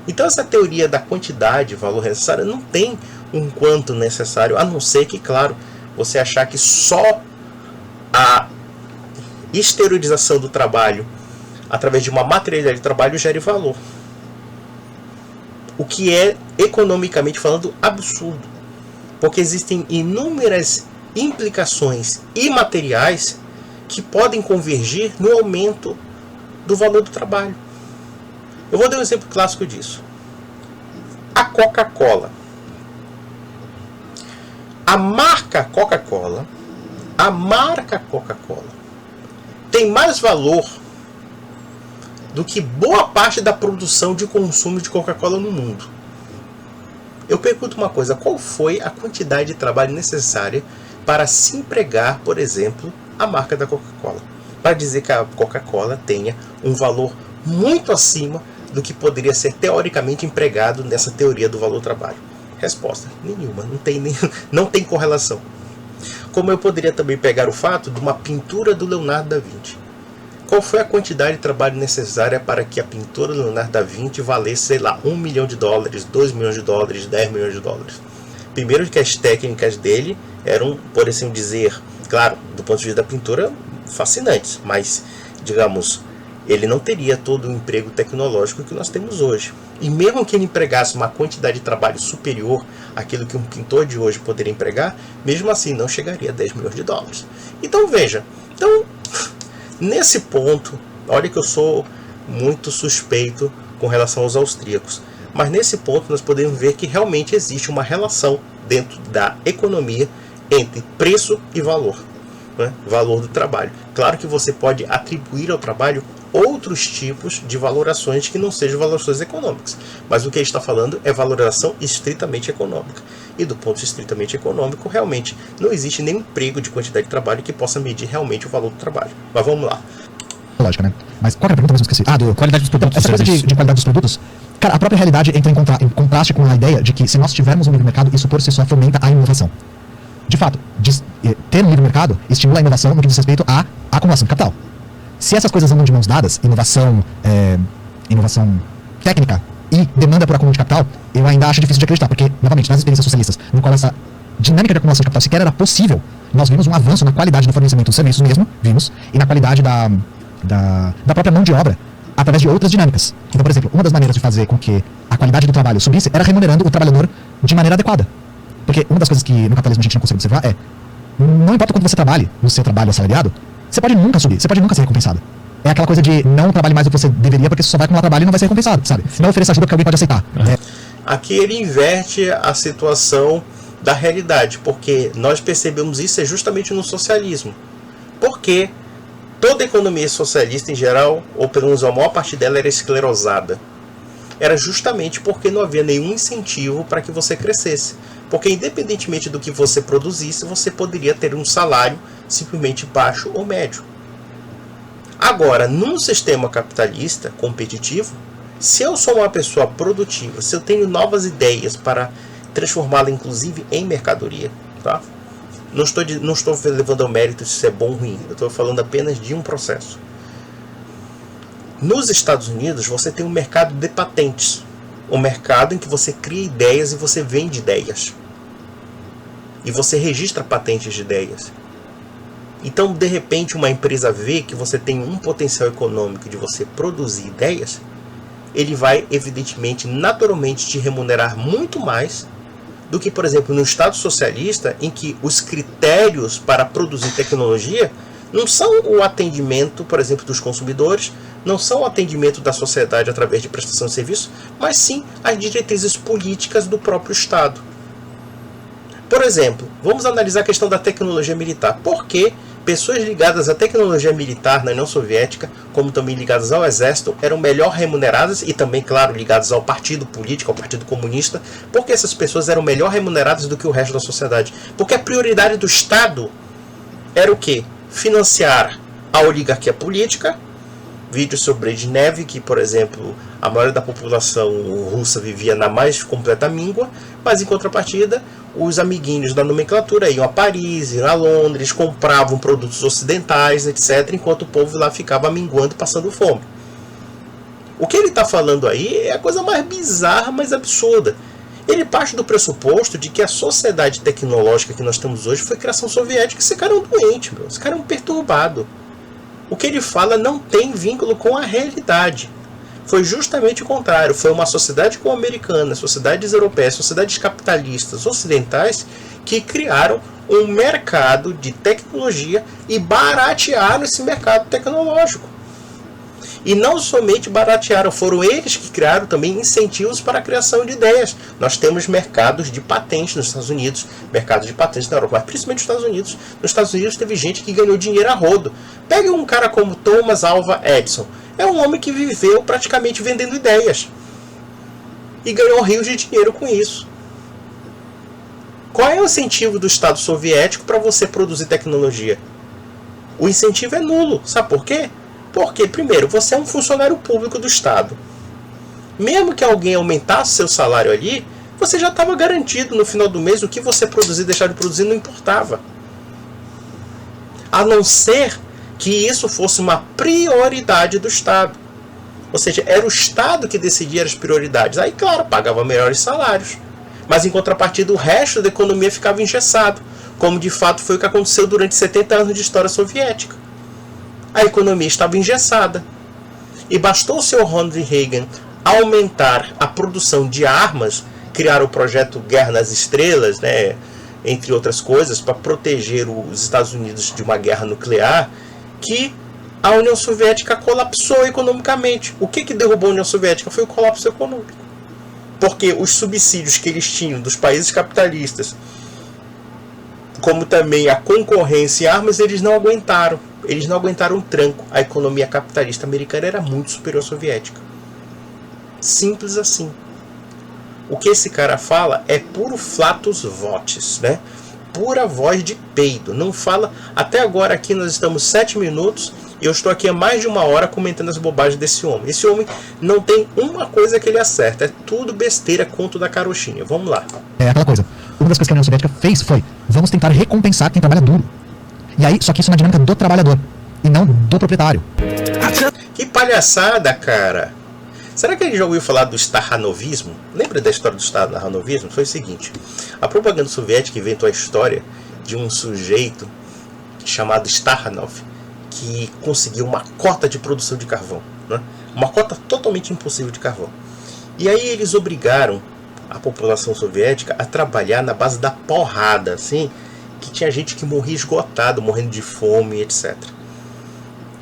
Então essa teoria da quantidade, valor necessário, não tem um quanto necessário, a não ser que, claro, você achar que só a exteriorização do trabalho através de uma materialidade de trabalho gere valor. O que é, economicamente falando, absurdo. Porque existem inúmeras implicações imateriais que podem convergir no aumento do valor do trabalho. Eu vou dar um exemplo clássico disso. A Coca-Cola. A marca Coca-Cola tem mais valor do que boa parte da produção de consumo de Coca-Cola no mundo. Eu pergunto uma coisa, qual foi a quantidade de trabalho necessária para se empregar, por exemplo, a marca da Coca-Cola? Para dizer que a Coca-Cola tenha um valor muito acima do que poderia ser teoricamente empregado nessa teoria do valor-trabalho. Resposta, nenhuma, não tem correlação. Como eu poderia também pegar o fato de uma pintura do Leonardo da Vinci. Qual foi a quantidade de trabalho necessária para que a pintura do Leonardo da Vinci valesse, sei lá, $1 milhão, $2 milhões, $10 milhões? Primeiro que as técnicas dele eram, por assim dizer, claro, do ponto de vista da pintura, fascinantes, mas, digamos, ele não teria todo o emprego tecnológico que nós temos hoje. E mesmo que ele empregasse uma quantidade de trabalho superior àquilo que um pintor de hoje poderia empregar, mesmo assim não chegaria a $10 milhões. Então veja, nesse ponto, olha que eu sou muito suspeito com relação aos austríacos, mas nesse ponto nós podemos ver que realmente existe uma relação dentro da economia entre preço e valor, né? Valor do trabalho. Claro que você pode atribuir ao trabalho outros tipos de valorações que não sejam valorações econômicas, mas o que a gente está falando é valoração estritamente econômica. E do ponto de vista estritamente econômico, realmente não existe nenhum emprego de quantidade de trabalho que possa medir realmente o valor do trabalho. Mas vamos lá. Lógica, né? Mas qual era a pergunta mesmo? Esqueci. Qualidade dos produtos. Essa coisa de qualidade dos produtos, cara, a própria realidade entra em contraste com a ideia de que se nós tivermos um livre mercado, isso por si só fomenta a inovação. De fato, ter um livre mercado estimula a inovação no que diz respeito à acumulação de capital. Se essas coisas andam de mãos dadas, inovação técnica e demanda por acúmulo de capital, eu ainda acho difícil de acreditar, porque, novamente, nas experiências socialistas, no qual essa dinâmica de acumulação de capital sequer era possível, nós vimos um avanço na qualidade do fornecimento dos serviços mesmo, e na qualidade da própria mão de obra, através de outras dinâmicas. Então, por exemplo, uma das maneiras de fazer com que a qualidade do trabalho subisse era remunerando o trabalhador de maneira adequada. Porque uma das coisas que no capitalismo a gente não consegue observar é, não importa quanto você trabalhe no seu trabalho assalariado, você pode nunca subir, você pode nunca ser recompensado. É aquela coisa de não trabalhe mais do que você deveria, porque você só vai acumular trabalho e não vai ser recompensado, sabe? Não ofereça ajuda que alguém pode aceitar. Aqui ele inverte a situação da realidade, porque nós percebemos isso justamente no socialismo. Porque toda a economia socialista em geral, ou pelo menos a maior parte dela, era esclerosada. Era justamente porque não havia nenhum incentivo para que você crescesse. Porque independentemente do que você produzisse, você poderia ter um salário simplesmente baixo ou médio. Agora, num sistema capitalista competitivo, se eu sou uma pessoa produtiva, se eu tenho novas ideias para transformá-la inclusive em mercadoria, tá? Não estou levando ao mérito se isso é bom ou ruim, eu estou falando apenas de um processo. Nos Estados Unidos, você tem um mercado de patentes, um mercado em que você cria ideias e você vende ideias. E você registra patentes de ideias. Então, de repente, uma empresa vê que você tem um potencial econômico de você produzir ideias, ele vai, evidentemente, naturalmente te remunerar muito mais do que, por exemplo, no Estado socialista, em que os critérios para produzir tecnologia não são o atendimento, por exemplo, dos consumidores, não são o atendimento da sociedade através de prestação de serviço, mas sim as diretrizes políticas do próprio Estado. Por exemplo, vamos analisar a questão da tecnologia militar. Por que pessoas ligadas à tecnologia militar na União Soviética, como também ligadas ao exército, eram melhor remuneradas e também, claro, ligadas ao partido político, ao partido comunista? Porque essas pessoas eram melhor remuneradas do que o resto da sociedade? Porque a prioridade do Estado era o quê? Financiar a oligarquia política. Vídeo sobre Brezhnev, que, por exemplo, a maioria da população russa vivia na mais completa míngua, mas em contrapartida, os amiguinhos da nomenclatura iam a Paris, iam a Londres, compravam produtos ocidentais, etc., enquanto o povo lá ficava minguando, passando fome. O que ele está falando aí é a coisa mais bizarra, mais absurda. Ele parte do pressuposto de que a sociedade tecnológica que nós temos hoje foi criação soviética. Esse cara é um doente, meu. Esse cara é um perturbado. O que ele fala não tem vínculo com a realidade. Foi justamente o contrário. Foi uma sociedade como a americana, sociedades europeias, sociedades capitalistas ocidentais que criaram um mercado de tecnologia e baratearam esse mercado tecnológico. E não somente baratearam, foram eles que criaram também incentivos para a criação de ideias. Nós temos mercados de patentes nos Estados Unidos, mercados de patentes na Europa, mas principalmente nos Estados Unidos. Nos Estados Unidos teve gente que ganhou dinheiro a rodo. Pegue um cara como Thomas Alva Edison. É um homem que viveu praticamente vendendo ideias. E ganhou rios de dinheiro com isso. Qual é o incentivo do Estado soviético para você produzir tecnologia? O incentivo é nulo. Sabe por quê? Porque, primeiro, você é um funcionário público do Estado. Mesmo que alguém aumentasse seu salário ali, você já estava garantido no final do mês. O que você produzir, deixar de produzir, não importava. A não ser que isso fosse uma prioridade do Estado. Ou seja, era o Estado que decidia as prioridades. Aí, claro, pagava melhores salários. Mas, em contrapartida, o resto da economia ficava engessado. Como, de fato, foi o que aconteceu durante 70 anos de história soviética. A economia estava engessada. E bastou o Sr. Ronald Reagan aumentar a produção de armas, criar o projeto Guerra nas Estrelas, né, entre outras coisas, para proteger os Estados Unidos de uma guerra nuclear, que a União Soviética colapsou economicamente. O que derrubou a União Soviética foi o colapso econômico. Porque os subsídios que eles tinham dos países capitalistas, como também a concorrência em armas, eles não aguentaram. Eles não aguentaram o tranco. A economia capitalista americana era muito superior à soviética. Simples assim. O que esse cara fala é puro flatus votis, né? Pura voz de peido. Não fala. Até agora aqui nós estamos 7 minutos e eu estou aqui há mais de 1 hora comentando as bobagens desse homem. Esse homem não tem uma coisa que ele acerta. É tudo besteira, conto da carochinha. Vamos lá. É aquela coisa. Uma das coisas que a União Soviética fez foi: vamos tentar recompensar quem trabalha duro. E aí, só que isso é uma dinâmica do trabalhador e não do proprietário. Que palhaçada, cara. Será que ele já ouviu falar do Stakhanovismo? Lembra da história do Stakhanovismo? Foi o seguinte: a propaganda soviética inventou a história de um sujeito chamado Stakhanov, que conseguiu uma cota de produção de carvão, né? Uma cota totalmente impossível de carvão. E aí eles obrigaram a população soviética a trabalhar na base da porrada, assim, que tinha gente que morria esgotado, morrendo de fome, etc.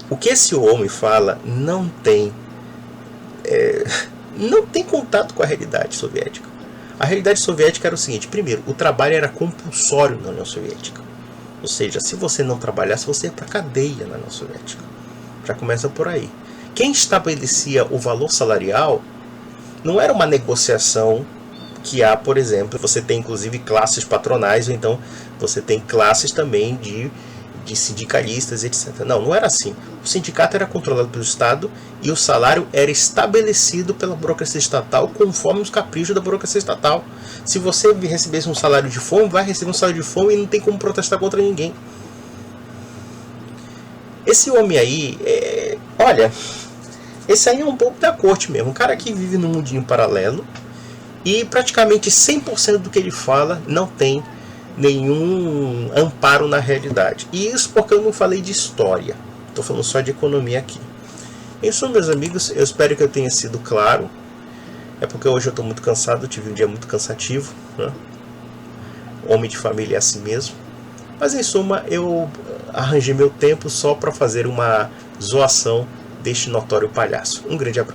O que esse homem fala não tem contato com a realidade soviética. A realidade soviética era o seguinte: primeiro, o trabalho era compulsório na União Soviética. Ou seja, se você não trabalhasse, você ia para a cadeia na União Soviética. Já começa por aí. Quem estabelecia o valor salarial não era uma negociação que há, por exemplo, você tem inclusive classes patronais, ou então você tem classes também de sindicalistas, etc. Não era assim. O sindicato era controlado pelo Estado e o salário era estabelecido pela burocracia estatal conforme os caprichos da burocracia estatal. Se você recebesse um salário de fome, vai receber um salário de fome e não tem como protestar contra ninguém. Esse homem aí, olha, esse aí é um pouco da corte mesmo. Um cara que vive num mundinho paralelo e praticamente 100% do que ele fala não tem nenhum amparo na realidade. E isso porque eu não falei de história. Estou falando só de economia aqui. Em suma, meus amigos, eu espero que eu tenha sido claro. É porque hoje eu estou muito cansado, eu tive um dia muito cansativo, né? Homem de família é assim mesmo. Mas em suma, eu arranjei meu tempo só para fazer uma zoação deste notório palhaço. Um grande abraço.